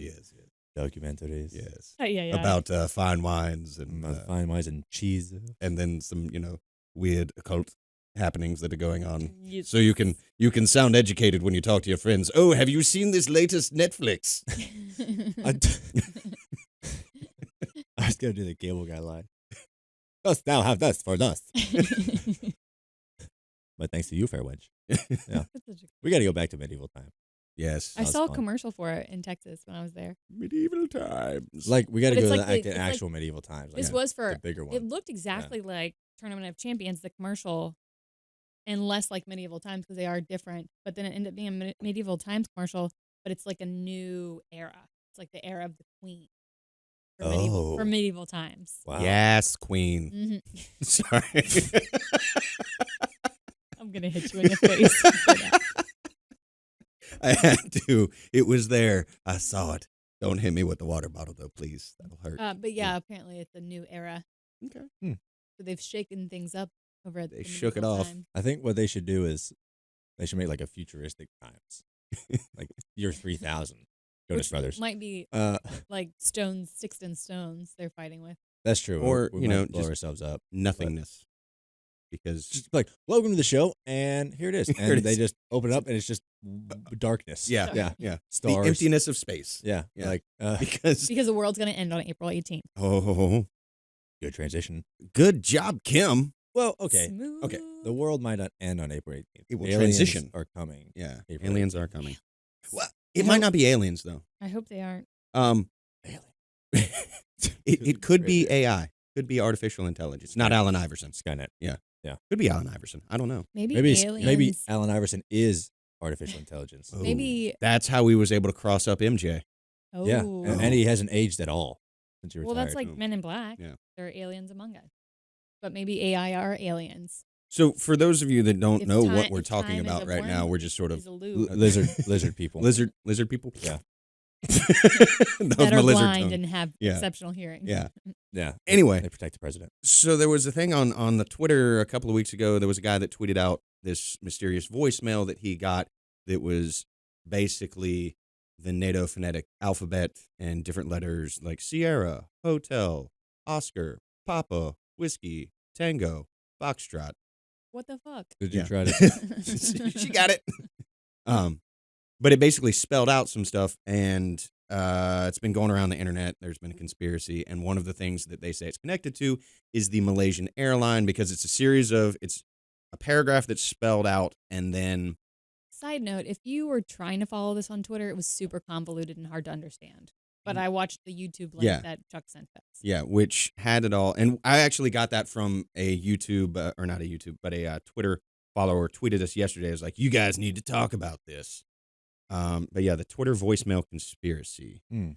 Yes. Documentaries. Yes. yeah. About fine wines and Fine wines and cheese. and then some weird occult happenings that are going on. Yes. So you can sound educated when you talk to your friends. Oh, have you seen this latest Netflix? I was going to do the cable guy line. Dost thou have thus for thus? But thanks to you, fair wench. Yeah. We got to go back to medieval time. Yes. I was saw a fun. commercial for it in Texas when I was there. Medieval times. Like, we got to But go it's to like the, the- it's actual like- medieval times. Like This a- was for the bigger one. It looked exactly like Tournament of Champions, the commercial, and less like medieval times because they are different. But then it ended up being a medieval times commercial, but it's like a new era. It's like the era of the queen for medieval times. Wow. Yes, Queen. Mm-hmm. Sorry. I'm gonna hit you in the face. For that. I had to. It was there. I saw it. Don't hit me with the water bottle, though, please. That'll hurt. But yeah, apparently it's a new era. Okay. So they've shaken things up over at They the shook it medieval off. time. I think what they should do is they should make like a futuristic times, like year 3000. Jonas Which Brothers. might be like sticks and stones they're fighting with. That's true. Or, we you might know, blow just ourselves up. Nothingness. Because Just like, welcome to the show, and here it is. Here And it they is. just open it up, and it's just darkness. yeah, yeah, yeah. stars. The emptiness of space. Yeah, Yeah. like Because Because the world's gonna end on April 18th. oh, good transition. good job, Kim. Well, okay, Smooth. Okay. the world might not end on April 18th. It will Aliens transition. are coming. Yeah, April aliens 18th. are coming. Well, it might not be aliens though. I hope they aren't. It could be AI. Could be artificial intelligence. Not Alan Iverson. Skynet. Could be Alan Iverson. I don't know. Maybe Maybe aliens. Alan Iverson is artificial intelligence. Oh, Maybe- that's how he was able to cross up MJ. Oh. Yeah, and he hasn't aged at all since he retired. Well, that's like Oh. Men in Black. Yeah. They're aliens among us. But maybe AI are aliens. So for those of you that don't If know time- what we're if talking time is about a right now, worm, we're just sort of He's a loop. lizard people. lizard people. Yeah. That was that my are lizard blind tongue. and have Yeah. exceptional hearing. Yeah. Yeah. Anyway. They protect the president. So there was a thing on the Twitter a couple of weeks ago. There was a guy that tweeted out this mysterious voicemail that he got that was basically the NATO phonetic alphabet and different letters like Sierra, Hotel, Oscar, Papa, Whiskey, Tango, Foxtrot. What the fuck? Did you Yeah. try to? She got it. But it basically spelled out some stuff, and it's been going around the internet. There's been a conspiracy, and one of the things that they say it's connected to is the Malaysian airline because it's it's a paragraph that's spelled out, and then Side note, if you were trying to follow this on Twitter, it was super convoluted and hard to understand. But I watched the YouTube link Yeah. that Chuck sent us. yeah, which had it all. And I actually got that from a YouTube, or not a YouTube, but a Twitter follower tweeted us yesterday. It was like, you guys need to talk about this. But yeah, the Twitter voicemail conspiracy. Hmm.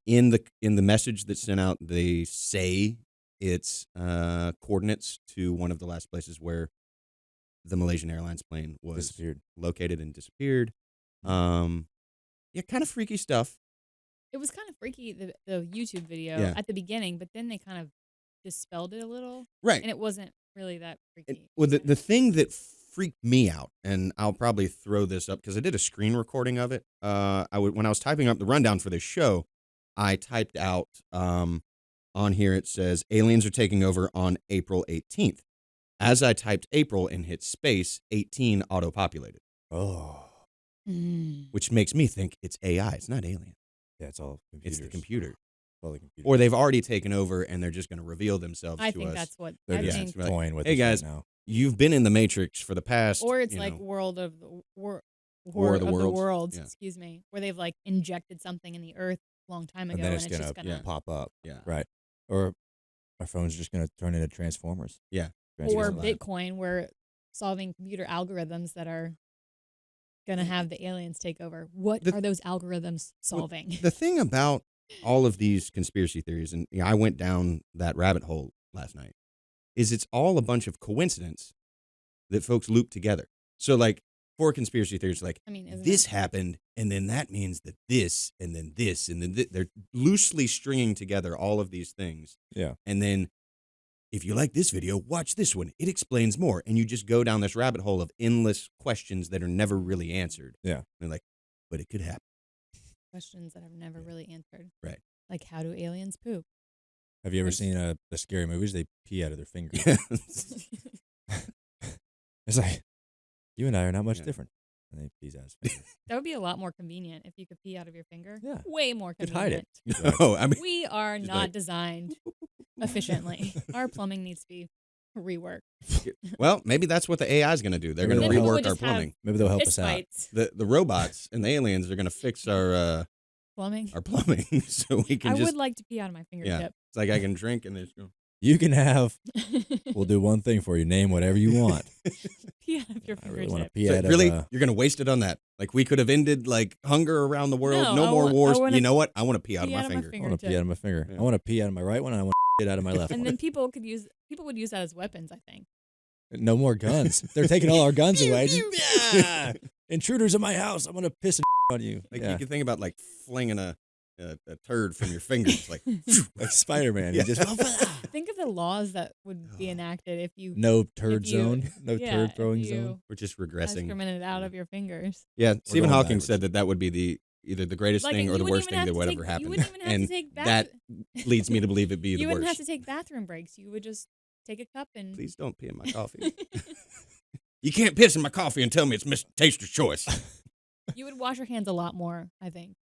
In the message that's sent out, they say it's coordinates to one of the last places where the Malaysian Airlines plane was Disappeared. located and disappeared. Yeah, kind of freaky stuff. It was kind of freaky, the YouTube video Yeah. at the beginning, but then they kind of dispelled it a little. Right. And it wasn't really that freaky. Well, the thing that freaked me out, and I'll probably throw this up because I did a screen recording of it. When I was typing up the rundown for this show, I typed out on here it says aliens are taking over on April 18th. As I typed April and hit space, 18 auto-populated, Oh, which makes me think it's AI. It's not alien. yeah. It's all computers. It's the computer. It's all the computers. Or they've already taken over and they're just going to reveal themselves I to think us. that's what They're I just think. Right. toying with Hey, us guys, right now. You've been in the Matrix for the past. Or it's you like know, World of the War War of the of the Worlds. Worlds, Yeah. excuse me, where they've like injected something in the earth a long time ago, And then it's just gonna gonna pop up. Yeah. Right. Or our phone's just gonna turn into Transformers. Yeah. or Transformers. Bitcoin, where solving computer algorithms that are gonna have the aliens take over. What The- are those algorithms solving? The thing about all of these conspiracy theories, and I went down that rabbit hole last night, is it's all a bunch of coincidence that folks loop together. So, like, for conspiracy theories, like, I mean, isn't this it? happened, and then that means that this, and then this, and then they're loosely stringing together all of these things. Yeah. And then, if you like this video, watch this one. It explains more. And you just go down this rabbit hole of endless questions that are never really answered. Yeah. And like, but it could happen. Questions that I've never really answered. Right. Like, how do aliens poop? Have you ever seen the scary movies? They pee out of their fingers. It's like you and I are not much Yeah. different. And they pees out his finger. That would be a lot more convenient if you could pee out of your finger. Yeah. Way more Could hide convenient. it. No, I mean, We are Just not like- designed efficiently. Our plumbing needs to be reworked. well, maybe that's what the AI is going to do. They're Maybe going to they'll we'll rework our just have plumbing. Maybe they'll help Fist us out. fights. The robots and the aliens are going to fix our Plumbing. plumbing so we can I just. would like to pee out of my fingertip. It's like I can drink and then just go. You can have. We'll do one thing for you. Name whatever you want. Pee out of your I really want to fingertip. pee So out really, of. you're gonna waste it on that. Like we could have ended like hunger around the world. No, No more wars. wanna You know what? I want to pee out of pee my out of my finger. I want to pee out of my finger. Yeah. I want to pee out of my right one, and I want to shit out of my left And one. then people would use that as weapons, I think. No more guns. They're taking all our guns away. Yeah. Intruders in my house. I'm gonna piss and on you. Like Yeah. you can think about like flinging a turd from your fingers, like Like Spider-Man. Yeah. He just Think of the laws that would be enacted if you no turd If you- zone. No yeah, turd if throwing you zone. we're just regressing. excremented out of your fingers. Yeah, Stephen going Hawking backwards. said that would be either the greatest Like, thing or you the wouldn't worst even thing have that to would take- ever you happen. wouldn't even have to And take that leads me to believe it'd be You the wouldn't worst. have to take bathroom breaks. You would just take a cup and Please don't pee in my coffee. You can't piss in my coffee and tell me it's Mr. Taster's choice. you would wash your hands a lot more, I think.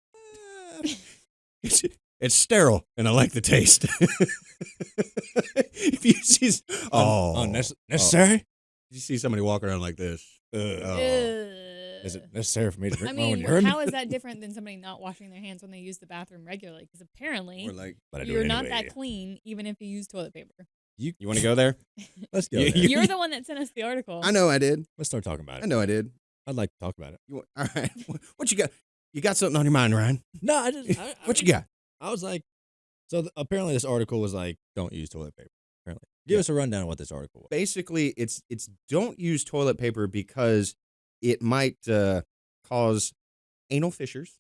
It's sterile, and I like the taste. If you see, Necessary? you see somebody walking around like this. Oh. Is it necessary for me to I drink my own mean, urine? how is that different than somebody not washing their hands when they use the bathroom regularly? Because apparently Or like, But I do you're it not anyway. that clean, even if you use toilet paper. you want to go there? Let's go. You- there. you- You're the one that sent us the article. I know I did. Let's start talking about I it. know I did. I'd like to talk about it. All right. What you got? You got something on your mind, Ryan? No, I just. What you got? I was like, so apparently this article was like, don't use toilet paper. Apparently, give Yeah. us a rundown of what this article was. Basically, it's don't use toilet paper because it might cause anal fissures,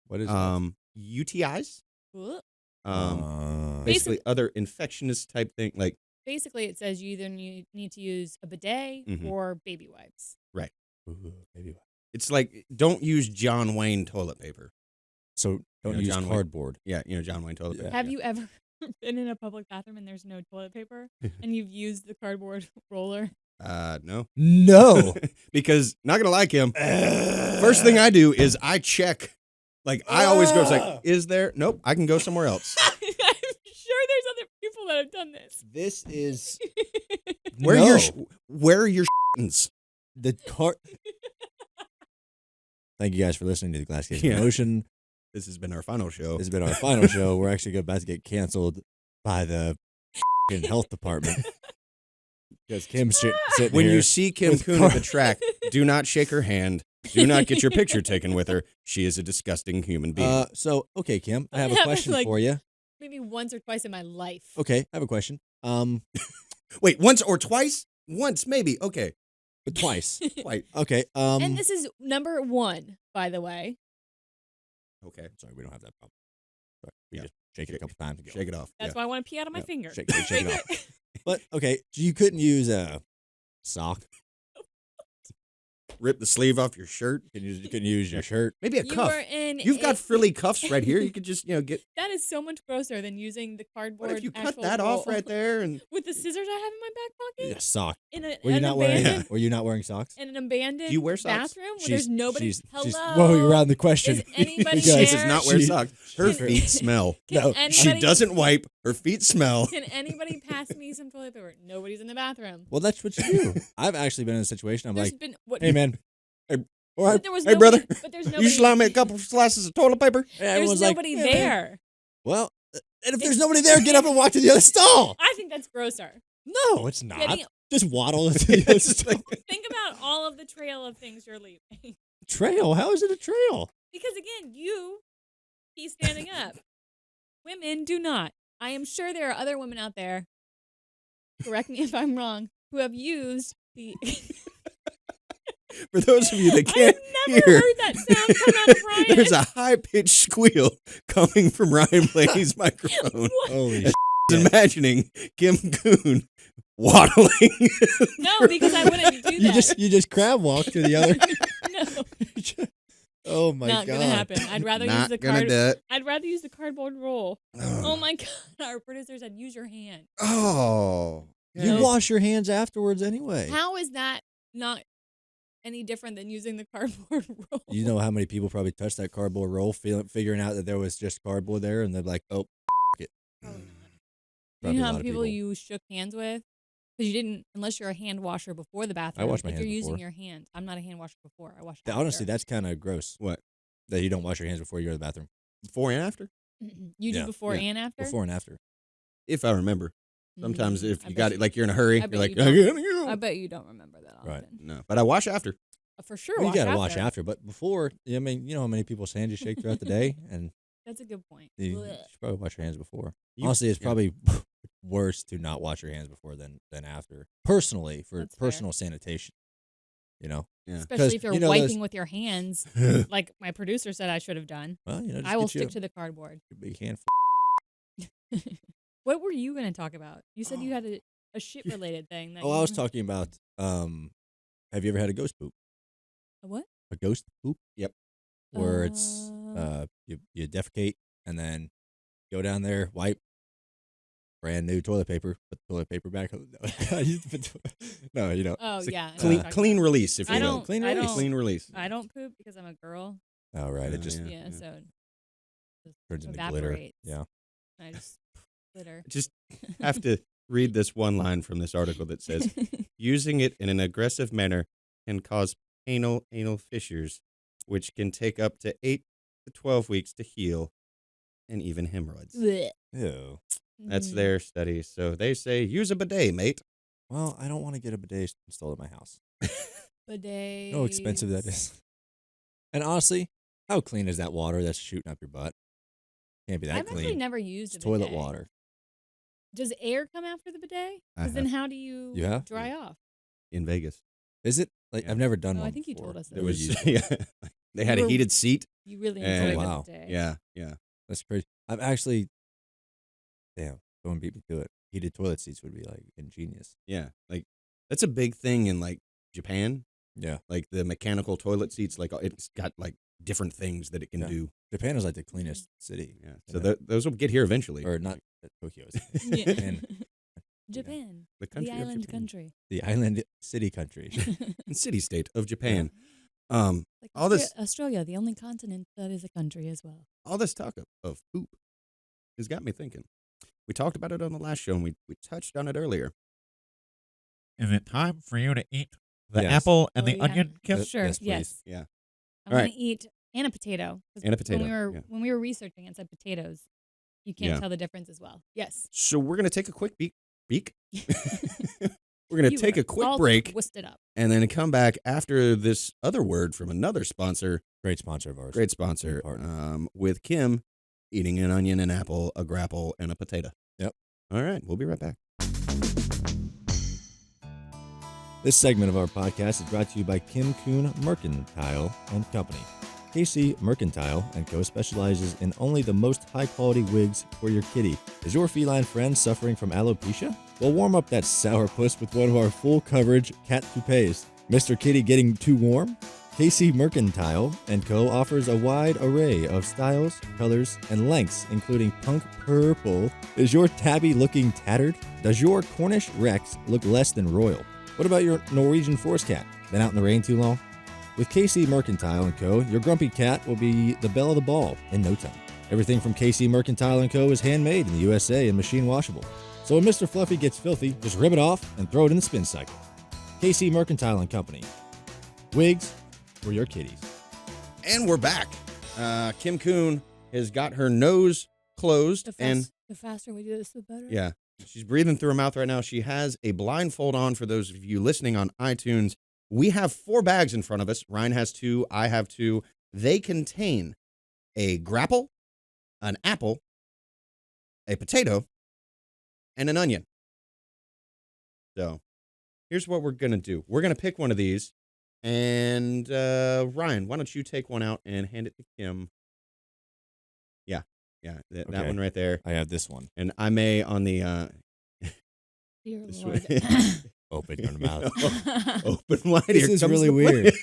What is UTIs, Ugh. basically other infectious type thing. Like Basically, it says you either need to use a bidet Mhm. or baby wipes. Maybe. it's like don't use John Wayne toilet paper. So don't know, use John Wayne. cardboard. Yeah, John Wayne toilet Yeah. paper. Have you ever been in a public bathroom and there's no toilet paper and you've used the cardboard roller? No, No. because not gonna like him. First thing I do is I check. Like I always go. It's like, is there? Nope. I can go somewhere else. I'm sure there's other people that have done this. This is Where No. are your where are your shins? the card. Thank you guys for listening to the Glass Case Yeah. Promotion. This has been our final show. This has been our final show. We're actually about to get canceled by the health department because Kim's sitting When here. you see Kim with Coon at the track, do not shake her hand. Do not get your picture taken with her. She is a disgusting human being. Okay, Kim, I have a That question was like- for you. Maybe once or twice in my life. Okay, I have a question. Wait, once or twice? Once, maybe. Okay. But twice. Quite. Okay. And this is number 1, by the way. Okay. Sorry, we don't have that problem. Sorry, we Yeah. just shake it a couple times. And go. Shake it off. That's why I want to pee out of my Yeah. finger. Shake it off. But okay, so you couldn't use a sock. Rip the sleeve off your shirt. You couldn't use your shirt. Maybe a You cuff. were in You've got a- frilly cuffs right here. You could just, get. That is so much grosser than using the cardboard. What if you cut actual that off roll. right there? And With the scissors I have in my back pocket? A sock. In a, Were you an not wearing? abandoned, Were you not wearing socks? in an abandoned Do you wear socks? bathroom where there's nobody. Hello? Whoa, you're on the question. Is anybody Because- she does not wear She- socks. Her Can- feet smell. Can No, She anybody, doesn't wipe. Her feet smell. Can anybody pass me some toilet paper? Nobody's in the bathroom. Well, that's what you do. I've actually been in a situation. I'm There's like, been what? hey man, all but right. there was Hey, nobody, brother, But there's You nobody. slide me a couple slices of toilet paper. There's Everyone's like, nobody "Yeah, man." there. Well, and if there's nobody there, get up and walk to the other stall. I think that's grosser. No, it's not. Getting- Just waddle to the other stall. Think about all of the trail of things you're leaving. Trail? How is it a trail? Because again, you he's standing up. Women do not. I am sure there are other women out there, correct me if I'm wrong, who have used the For those of you that I can't have never hear, heard that sound come out of Ryan. there's a high-pitched squeal coming from Ryan Blaney's microphone. What? Holy Imagining Kim Coon waddling. No, because I wouldn't do that. you just crab walk to the other. No, Oh my not god. gonna happen. I'd rather use Not the gonna do it. I'd rather use the cardboard roll. Oh my god! Our producer said, "Use your hand." Oh. You Yeah. wash your hands afterwards anyway. How is that not any different than using the cardboard roll? You know how many people probably touched that cardboard roll, figuring out that there was just cardboard there, and they're like, "Oh, it." Probably not. Probably You a know how lot many of people you shook hands with? Because you didn't, unless you're a hand washer before the bathroom. wash my if hands you're using before. your hands. I'm not a hand washer before. I wash Honestly, after. that's kind of gross. What? That you don't wash your hands before you go to the bathroom. Before and after? You do Yeah, before yeah, and after? Before and after. If I remember. Sometimes if I you bet got it, like you're in a hurry, I you're bet like, you don't. I bet you don't remember that often. Right. no. But I wash after. For sure. Well, you got to wash after, but before, I mean, you know how many people's hands you shake throughout the day, and That's a good point. you Blech. should probably wash your hands before. You- Honestly, it's yeah. probably worse to not wash your hands before than after. Personally, for That's fair. personal sanitation, you know. Yeah. Especially if you're you know wiping those- with your hands, like my producer said I should have done. Well, you know, just I will get you stick to the cardboard. a big handful. What were you going to talk about? You said you had a shit related thing. That Oh, you I was were- talking about. Have you ever had a ghost poop? A what? A ghost poop? Yep. Where it's you defecate and then go down there, wipe, brand new toilet paper, put the toilet paper back. No, you know. Oh, it's a yeah. I know what Clean, you're talking clean about. release, if you I will. don't. Clean I release. don't. Clean release. I don't poop because I'm a girl. Oh, right. It just Yeah, yeah. so it just turns into glitter. evaporates. Yeah. I just glitter. Just have to read this one line from this article that says, using it in an aggressive manner can cause anal fissures, which can take up to 8 to 12 weeks to heal, and even hemorrhoids. Blech. Ew. That's Mm. their study. So they say, use a bidet, mate. Well, I don't want to get a bidet installed at my house. Bidet. How expensive that is. And honestly, how clean is that water that's shooting up your butt? Can't be that I've clean. actually never used It's a bidet. toilet water. Does air come after the bidet? I Because then have. how do you, You have? dry off? In Vegas. Is it? Like Yeah. I've never done Oh, I one. think you before. told us It that. Never was, used one. yeah. They had You a were- heated seat. You really And- enjoyed Wow. the bidet. Yeah, yeah. That's crazy. I've actually, damn, someone beat me to it. Heated toilet seats would be like ingenious. Yeah, like that's a big thing in like Japan. Yeah. Like the mechanical toilet seats, like it's got like different things that it can Yeah. do. Japan is like the cleanest city. Yeah, you so know? those will get here eventually. Or not Tokyo. Yeah. And Japan. the country The of island Japan. country. the island city country. and city state of Japan. Like All this- Australia, the only continent that is a country as well. All this talk of poop has got me thinking. We talked about it on the last show, and we touched on it earlier. Is it time for you to eat the Yes. apple and Oh, the yeah. onion, Kim? Sure. yes, please. Yes. Yeah. I All want right. to eat and a potato. 'Cause And a potato, When yeah. we were researching, it said potatoes. You can't Yeah. tell the difference as well. Yes. So we're gonna take a quick beak. We're gonna You take were a quick all break, twisted up. and then come back after this other word from another sponsor. Great sponsor of ours. Great sponsor. Partner. With Kim eating an onion, an apple, a grapple, and a potato. Yep. All right, we'll be right back. This segment of our podcast is brought to you by Kim Coon Mercantile and Company. KC Mercantile & Co. specializes in only the most high-quality wigs for your kitty. Is your feline friend suffering from alopecia? Well, warm up that sourpuss with one of our full-coverage cat toupees. Mr. Kitty getting too warm? KC Mercantile & Co. offers a wide array of styles, colors, and lengths, including punk purple. Is your tabby looking tattered? Does your Cornish Rex look less than royal? What about your Norwegian forest cat? Been out in the rain too long? With KC Mercantile & Co., your grumpy cat will be the belle of the ball in no time. Everything from KC Mercantile & Co. is handmade in the USA and machine washable. So when Mr. Fluffy gets filthy, just rip it off and throw it in the spin cycle. KC Mercantile & Company. Wigs for your kitties. And we're back. Kim Coon has got her nose closed, and The faster we do this, the better. yeah, she's breathing through her mouth right now. She has a blindfold on. For those of you listening on iTunes, we have 4 bags in front of us. Ryan has 2. I have 2. They contain a grapple, an apple, a potato, and an onion. So here's what we're going to do. We're going to pick one of these. And Ryan, why don't you take one out and hand it to Kim? Yeah, that Okay. one right there. I have this one. And I may on the Dear this Lord. Open your mouth. open wide. This Here is comes really the play. weird.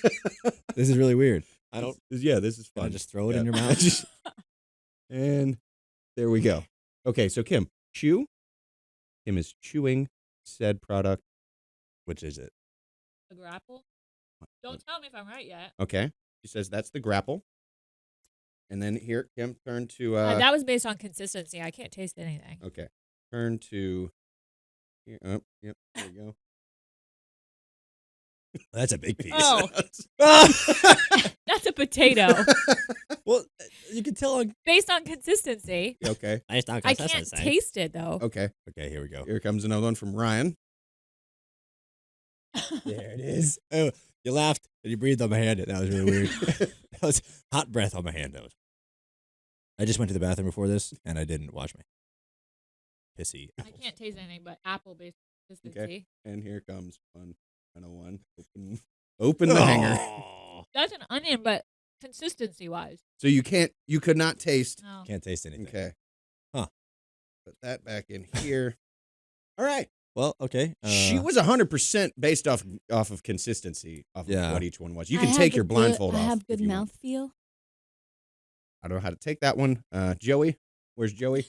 This is really weird. I don't. Yeah, this is Can I fun. just throw it Yeah. in your mouth? And there we go. Okay, so Kim, chew. Kim is chewing said product. Which is it? The grapple? Don't tell me if I'm right yet. Okay. She says that's the grapple. And then here, Kim, turn to that was based on consistency. I can't taste anything. okay. Turn to here. Oh, yep, there you go. That's a big piece. Oh. That's a potato. Well, you can tell on. Based on consistency. Okay. I can't taste it though. Okay. Okay, here we go. Here comes another one from Ryan. There it is. Oh, you laughed and you breathed on my hand. That was really weird. That was hot breath on my hand. That was. I just went to the bathroom before this and I didn't wash my pissy. I can't taste anything but apple-based consistency. Okay. And here comes 101. Open the hanger. That's an onion, but consistency-wise. So you could not taste. No. Can't taste anything. Okay. Huh. Put that back in here. All right. Well, okay. She was 100% based off of consistency of what each one was. You can I take have your blindfold I off. have good if you want. mouthfeel. I don't know how to take that one. Joey, where's Joey?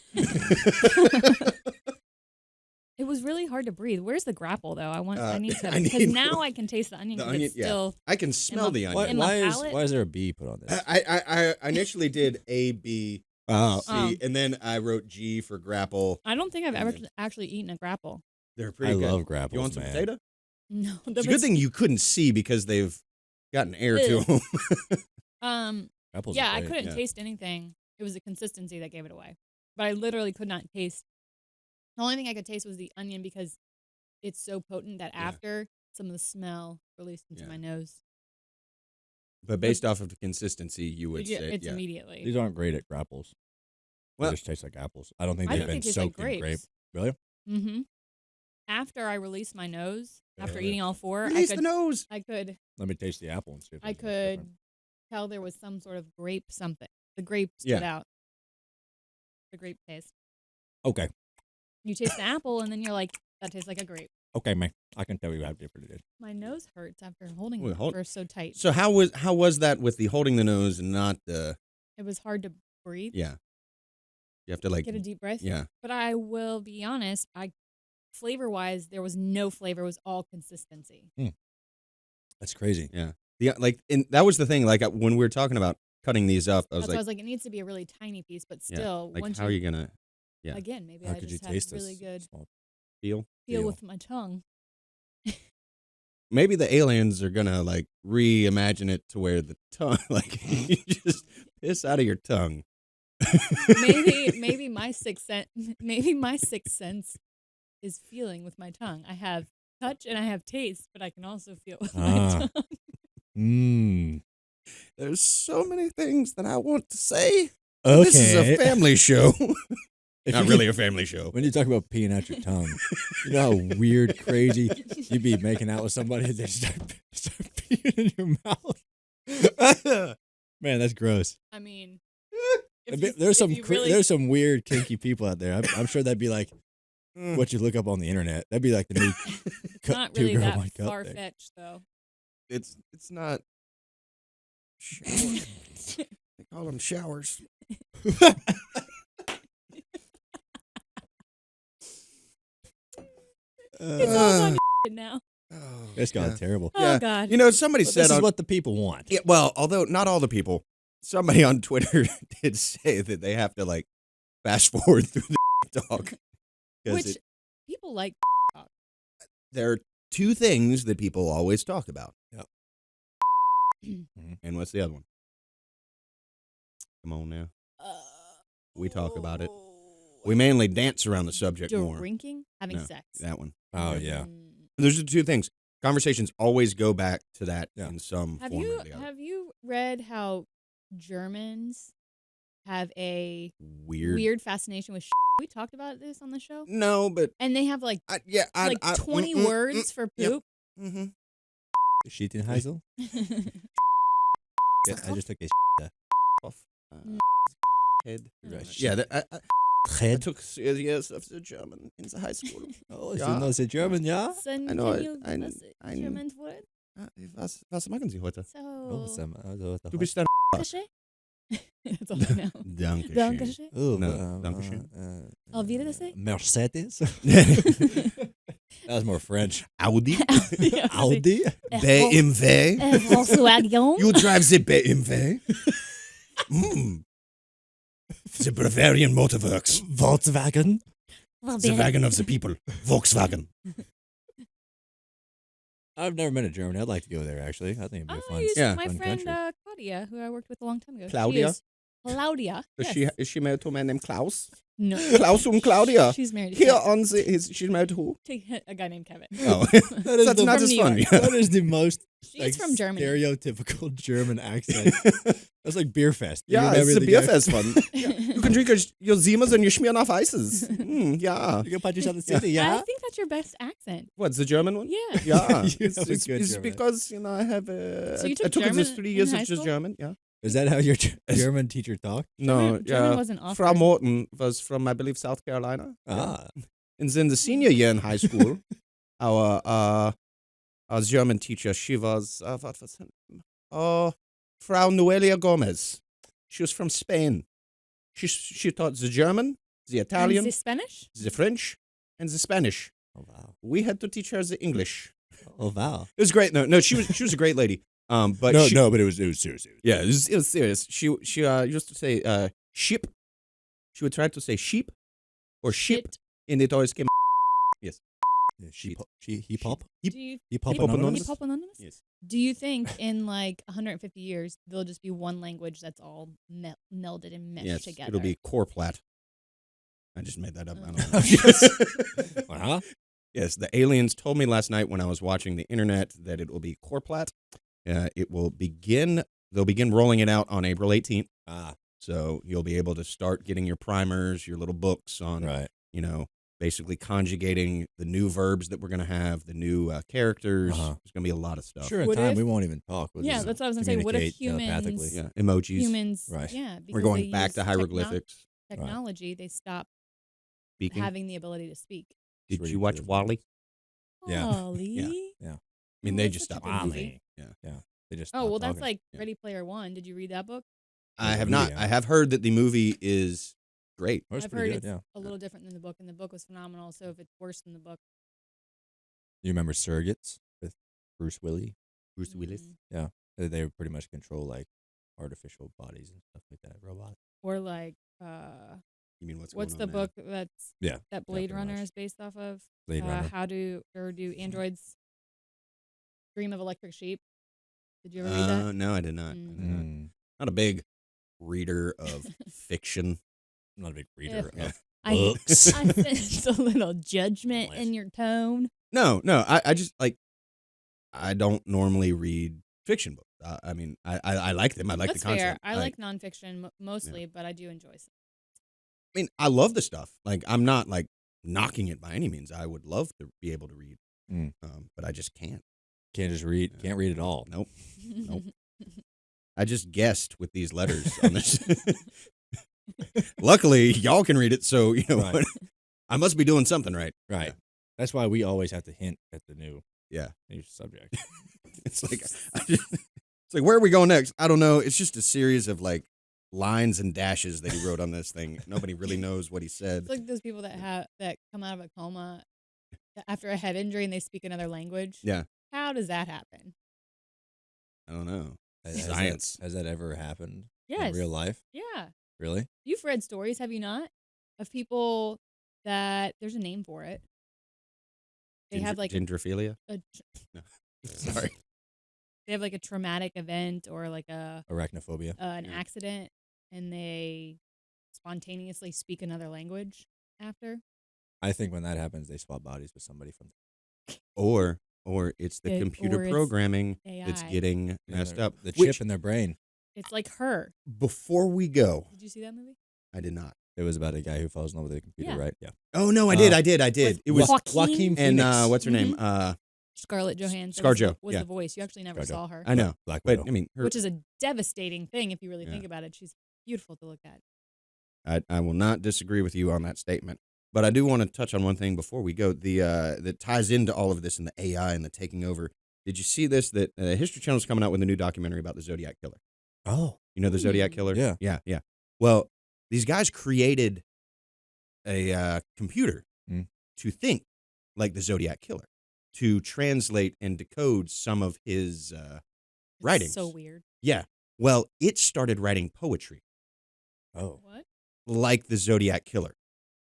It was really hard to breathe. Where's the grapple though? I need to I because need now more. I can taste the onion. The 'cause onion, it's still. I can smell the Why, onion. my why palate? is there a B put on this? I initially did A, B, Oh, C, and then I wrote G for grapple. I don't think I've ever And actually eaten a grapple. They're pretty I good. love grapples, You want some man. potato? No, It's a good thing you couldn't see because they've gotten air to Ew. them. Grapples Yeah, are I great. couldn't Yeah. taste anything. It was the consistency that gave it away. But I literally could not taste. The only thing I could taste was the onion because it's so potent that Yeah. after some of the smell released into Yeah. my nose, But based off of the consistency, you would yeah, say, it's yeah. immediately. These aren't great at grapples. Well- They just taste like apples. I don't think I they've think been they taste like soaked in grape. grapes. Really? Mm-hmm. After I released my nose, after Yeah. eating all four, Release the nose. I could Let me taste the apple and see if I it's different. could tell there was some sort of grape something. The grape stood Yeah. out. The grape taste. Okay. You taste the apple and then you're like, that tastes like a grape. Okay, man. I can tell you how different it is. My nose hurts after holding Wait, it hold- for so tight. So how was that with the holding the nose and not the? It was hard to breathe. Yeah. You have to like. Get a deep breath. Yeah. But I will be honest, flavor wise, there was no flavor. It was all consistency. That's crazy. Yeah. And that was the thing. Like when we were talking about cutting these up, I was That's like, why I was like, it needs to be a really tiny piece, but yeah, still, like once how are you gonna yeah. again, maybe How I could you just taste had this? really good small feel? feel feel? with my tongue. Maybe the aliens are gonna like reimagine it to where the tongue, like you just piss out of your tongue. maybe my sixth sense is feeling with my tongue. I have touch and I have taste, but I can also feel with my Ah. tongue. Mmm. There's so many things that I want to say. Okay. This is a family show. If Not you really could- a family show. When you talk about peeing out your tongue, you know how weird, crazy you'd be making out with somebody and they start peeing in your mouth. Man, that's gross. I mean, There's some weird, kinky people out there. I'm sure that'd be like Mm. what you look up on the internet. That'd be like the new not really two-girl, that one cup far thing. fetched though. It's not. Shower. They call them showers. It's all on your now. It's gone terrible. Oh Yeah. God. You know, somebody But said this is on, what the people want. yeah, well, although not all the people, somebody on Twitter did say that they have to like fast forward through the talk. 'Cause Which people like talk. there are two things that people always talk about. Yep. And what's the other one? Come on now. We talk about it. We mainly dance around the subject more. Drinking, having No, sex. That one. Oh yeah. Mm. There's the two things. Conversations always go back to that Yeah. in some Have form you or the other. have you read how Germans have a Weird. fascination with? We talked about this on the show, No, but and they have like I 20 words for yep. poop. Mm-hmm. Sheetenheisel? Yeah, I just took a Mm. Head. Right. Yeah, I head. took years of the German in the high school. Oh, Ja. you know the German, yeah? Son, I know, can you I- give us a I- German word? Was machen Sie heute? So, Oh, Du bist ein Dankeschön. That's all I know. Dankeschön. Dankeschön. Oh, No, Dankeschön. Auf Wiedersehen. Mercedes? That was more French. Audi? Audi? BMW? Volkswagen. You drive the BMW? The Bavarian Motorworks. Volkswagen? The wagon of the people. Volkswagen. I've never been to Germany. I'd like to go there, actually. I think it'd be a fun, used Yeah. my fun friend country. Claudia, who I worked with a long time ago. Claudia? She is Claudia. Yes. Is she married to a man named Klaus? No. Klaus and Claudia. She's married to Here Kevin. on the, she's married to who? To a guy named Kevin. Oh, That is that's the- not From as New fun. York. That is the most She's from Germany. stereotypical German accent. That's like beer fest. You Yeah, remember it's a the beer guy- fest fun. You can drink your Zimas and your Schmiernoff Ices. Yeah. You can punch yourself in the city, I yeah? think that's your best accent. What's the German one? Yeah. Yeah. You have a it's good German. because, I have So you I took took German this 3 years in of high just school? German, yeah. Is that how your German teacher talked? No, German yeah. wasn't offered. Frau Morton was from, I believe, South Carolina. Ah. And then the senior year in high school, our German teacher, she was, what was her name? Oh, Frau Noelia Gomez. She was from Spain. She taught the German, the And Italian, the Spanish? the French, and the Spanish. Oh, wow. We had to teach her the English. Oh, wow. It was great. No, she was a great lady. But But it was serious. yeah, it was serious. She used to say sheep. She would try to say sheep or sheep, Shit. and it always came. Yes. Yeah, Sheep. Hip hop? Do you Hip hop Hip Hop anonymous? Anonymous? Hop Anonymous? Yes. Do you think in like 150 years there'll just be one language that's all melded and meshed Yes. together? It'll be Corplat. I just made that up. I don't know. Uh-huh. Yes, the aliens told me last night when I was watching the internet that it will be Corplat. It will begin. They'll begin rolling it out on April 18th. Ah, So you'll be able to start getting your primers, your little books on, right. basically conjugating the new verbs that we're going to have, the new characters. Uh-huh. There's going to be a lot of stuff. Sure, in What time if- we won't even talk. We'll Yeah, just that's what I was gonna say. What if communicate telepathically. humans- Yeah, emojis. humans. Right. Yeah. We're because going they back to use hieroglyphics. Technology, they stop Speaking. having the ability to speak. Did It's you watch ridiculous. Wally? Yeah. Wally. I mean, Oh, they that's just such a stopped good moving. movie. Yeah. They just Oh stopped well, that's talking. like Yeah. Ready Player One. Did you read that book? I have movie, not. yeah. I have heard that the movie is great. That was I've pretty heard good, it's yeah. a little different than the book, and the book was phenomenal. So if it's worse than the book, You remember Surrogates with Bruce Willis? Bruce Willis. mm, They would pretty much control like artificial bodies and stuff like that, robots. or like You mean what's what's going the on book that's Yeah, that Blade pretty Runner much. is based off of? Blade Runner. How do androids dream of electric sheep? Did you ever now? read that? No, I did not. I did not. Mm, Not a big reader of fiction. I'm not a big reader Yeah. of I books. I sense a little judgment in your tone. No. I just I don't normally read fiction books. I mean, I like them. I like That's the concept. fair. I like nonfiction mostly, but I do enjoy some. I mean, I love the stuff. Like, I'm not like knocking it by any means. I would love to be able to read, Mm. but I just can't. Can't just read. Can't read it all. Nope. Nope. I just guessed with these letters on this. Luckily, y'all can read it, so Right. I must be doing something right. Right. That's why we always have to hint at the new Yeah. subject. It's like it's like, where are we going next? I don't know. It's just a series of like lines and dashes that he wrote on this thing. Nobody really knows what he said. It's like those people that come out of a coma after a head injury and they speak another language. Yeah. How does that happen? I don't know. Has Science. Has that ever happened Yes. in real life? Yeah. Really? You've read stories, have you not? Of people that there's a name for it. They have like gendrophilia. a Sorry. they have like a traumatic event or like Arachnophobia. an Yeah. accident and they spontaneously speak another language after. I think when that happens, they swap bodies with somebody from. Or it's the Or computer it's programming that's AI. getting messed up. The Which, chip in their brain. It's like her. before we go, Did you see that movie? I did not. It was about a guy who falls in love with a computer, Yeah. right? Yeah. Oh no, I Uh, did. It was Joaquin and Phoenix. what's her name? Scarlett Johansson. ScarJo, was yeah. the voice. You actually never ScarJo. saw her. I know, Black but Widow. I mean, her, Which is a devastating thing if you really Yeah. think about it. She's beautiful to look at. I will not disagree with you on that statement. But I do want to touch on one thing before we go. That ties into all of this and the AI and the taking over. Did you see this? That History Channel is coming out with a new documentary about the Zodiac Killer. Oh. You know the Zodiac Killer? Yeah. Yeah. Well, these guys created a computer Mm. to think like the Zodiac Killer, to translate and decode some of his It's writings. so weird. Yeah. Well, it started writing poetry Oh. What? like the Zodiac Killer.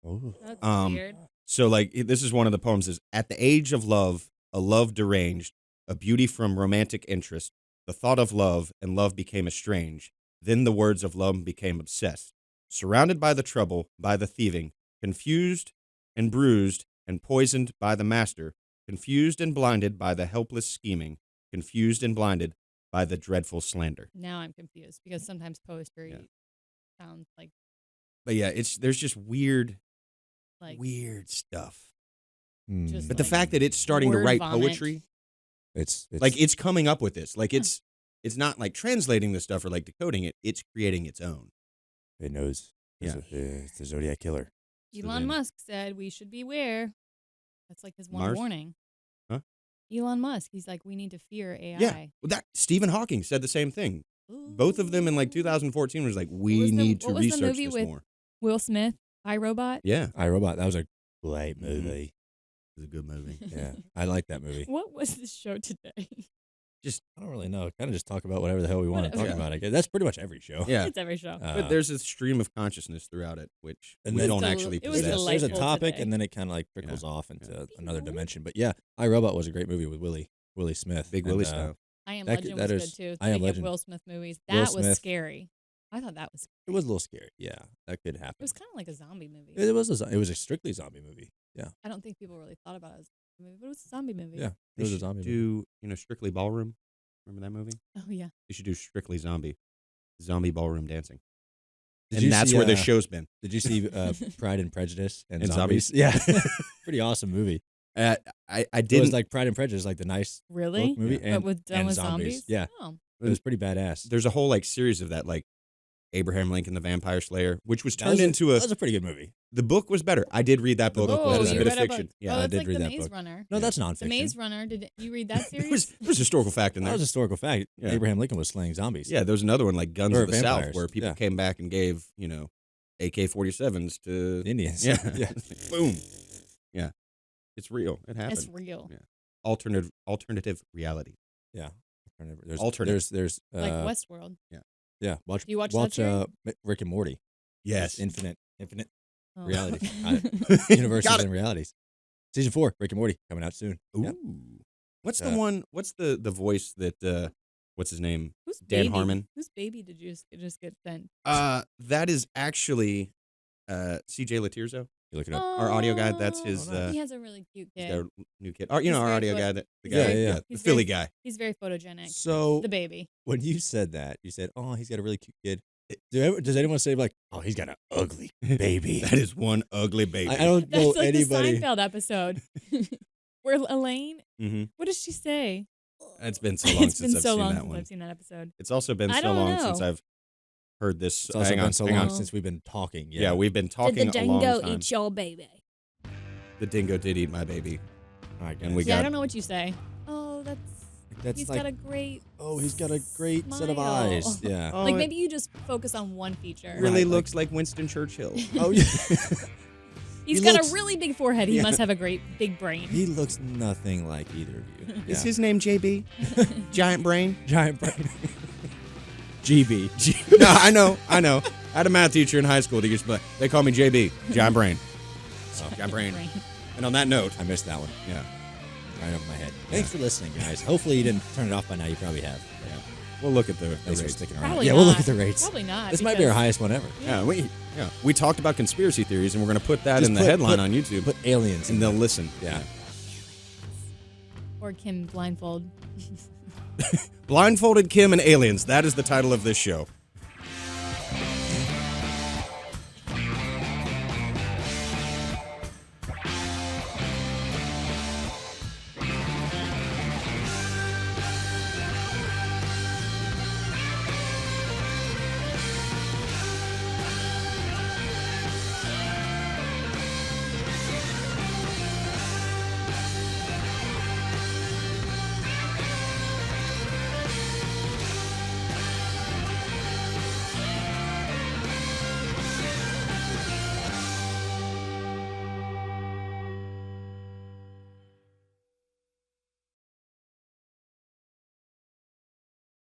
Oh. That's Um, weird. So, like, this is one of the poems is, at the age of love, a love deranged, a beauty from romantic interest, the thought of love, and love became estranged. Then the words of love became obsessed. Surrounded by the trouble, by the thieving, confused and bruised and poisoned by the master, confused and blinded by the helpless scheming, confused and blinded by the dreadful slander. Now I'm confused because sometimes poetry sounds like But yeah, there's just weird stuff. just But the like fact that it's starting to word write vomit. poetry, It's like it's coming up with this. Like it's not like translating the stuff or like decoding it. It's creating its own. it knows. Yeah. It's the Zodiac Killer. Elon then- Musk said we should beware. That's like his one Mars? warning. Huh? Elon Musk, he's like, we need to fear AI. Yeah. Well, that Stephen Hawking said the same thing. Both of them in like 2014 was like, we was the- need to what was the research movie this with- more. Will Smith, iRobot. Yeah, iRobot. That was a great Mhm. movie. it was a good movie. Yeah, I like that movie. What was the show today? I don't really know. Kind of just talk about whatever the hell we want to talk Whatever. about. I guess that's pretty much every show. Yeah, It's every show. but there's a stream of consciousness throughout it, which And we then- don't It was actually it was there's, possess. there's a delightful topic, today. and then it kind of like trickles off into Yeah. another dimension. But yeah, iRobot was a great movie with Willie Smith. Big and, Willie style. I Am that- Legend that was is- good too. I Am Speaking of Legend. Will Smith movies, Will that was Smith. scary. I thought that was. It was a little scary. Yeah, that could happen. It was kind of like a zombie movie. It was a strictly zombie movie. Yeah, I don't think people really thought about it as a movie, but it was a zombie movie. yeah, it They was a should zombie movie. do Strictly Ballroom. Remember that movie? Oh yeah. They should do Strictly Zombie ballroom dancing. Did And you that's see, where the show's been. Did you see Pride and Prejudice and And Zombies? Yeah, pretty awesome movie. I It was didn't like Pride and Prejudice, like the nice Really? book movie, But and with done and with zombies. Yeah, Oh. it was pretty badass. There's a whole like series of that, like Abraham Lincoln the Vampire Slayer, which was That turned into that was a pretty good movie. The book was better. I did read that book. book Oh, was That is a you bit of read fiction. About, Yeah, oh, I it's did like read the that Maze book. Runner. No, that's nonfiction. The Maze Runner. Did you read that There series? was historical fact in That there. was a historical fact. Yeah. Abraham Lincoln was slaying zombies. Yeah, there was another one like Guns Or of the South, vampires. where people Yeah. came back and gave AK-47s to The Indians. Yeah, yeah. boom. Yeah, it's real. It happened. It's real. Yeah. Alternative reality. Yeah. There's Alternate. There's Like Westworld. yeah. Watch Do you watch that show? Rick and Morty. Yes. Infinite Oh. reality. Got Universes it. and realities. Season 4, Rick and Morty coming out soon. Ooh. Yeah. What's the one? What's the voice that? What's his name? Whose Dan baby? Harmon. Whose baby did you just get sent? That is actually CJ Latirzo, You look it up. our audio guy. That's his. nice. He has a really cute He's kid. got a new kid. Our, He's our very audio good. guy. The He's guy. very- Yeah, the he's Philly very- guy. He's very photogenic. So The baby. when you said that, you said, "Oh, he's got a really cute kid." Does anyone say like, "Oh, he's got an ugly baby"? That is one ugly baby. I don't know That's like anybody. the Seinfeld episode where Elaine. Mm-hmm. What does she say? It's been so long It's been since so I've long seen that since one. I've seen that episode. It's also been I so don't long know. since I've heard this. It's also hang been on, so hang long on. since we've been talking. Yeah, we've been talking a long time. your baby? The dingo did eat my baby. All right, And we guys. Yeah, I got- don't know what you say. Oh, That's he's like, got a great. oh, he's got a great set of smile. eyes. Yeah. Oh, Like it maybe you just focus on one feature. really Right, looks like Winston Churchill. Oh yeah. He's he got looks- a really big forehead. He Yeah. must have a great big brain. He looks nothing like either of you. Is Yeah. his name JB? Giant brain? giant brain? GB. No, I know. I had a math teacher in high school that used to be like, they call me JB, Giant Brain. Giant Brain. And on that note, I missed that one. yeah. Right over my head. Thanks for listening, guys. Hopefully you didn't turn it off by now. You probably have. Yeah. We'll look at the Thanks for rates. sticking around. Probably yeah, not. we'll look at the rates. Probably not. This might be our because- highest one ever. Yeah, we talked about conspiracy theories, and we're going to put that Just in the put- headline put- on YouTube, Put aliens and in they'll there. listen. Yeah. Or Kim Blindfold. Blindfolded Kim and Aliens. That is the title of this show.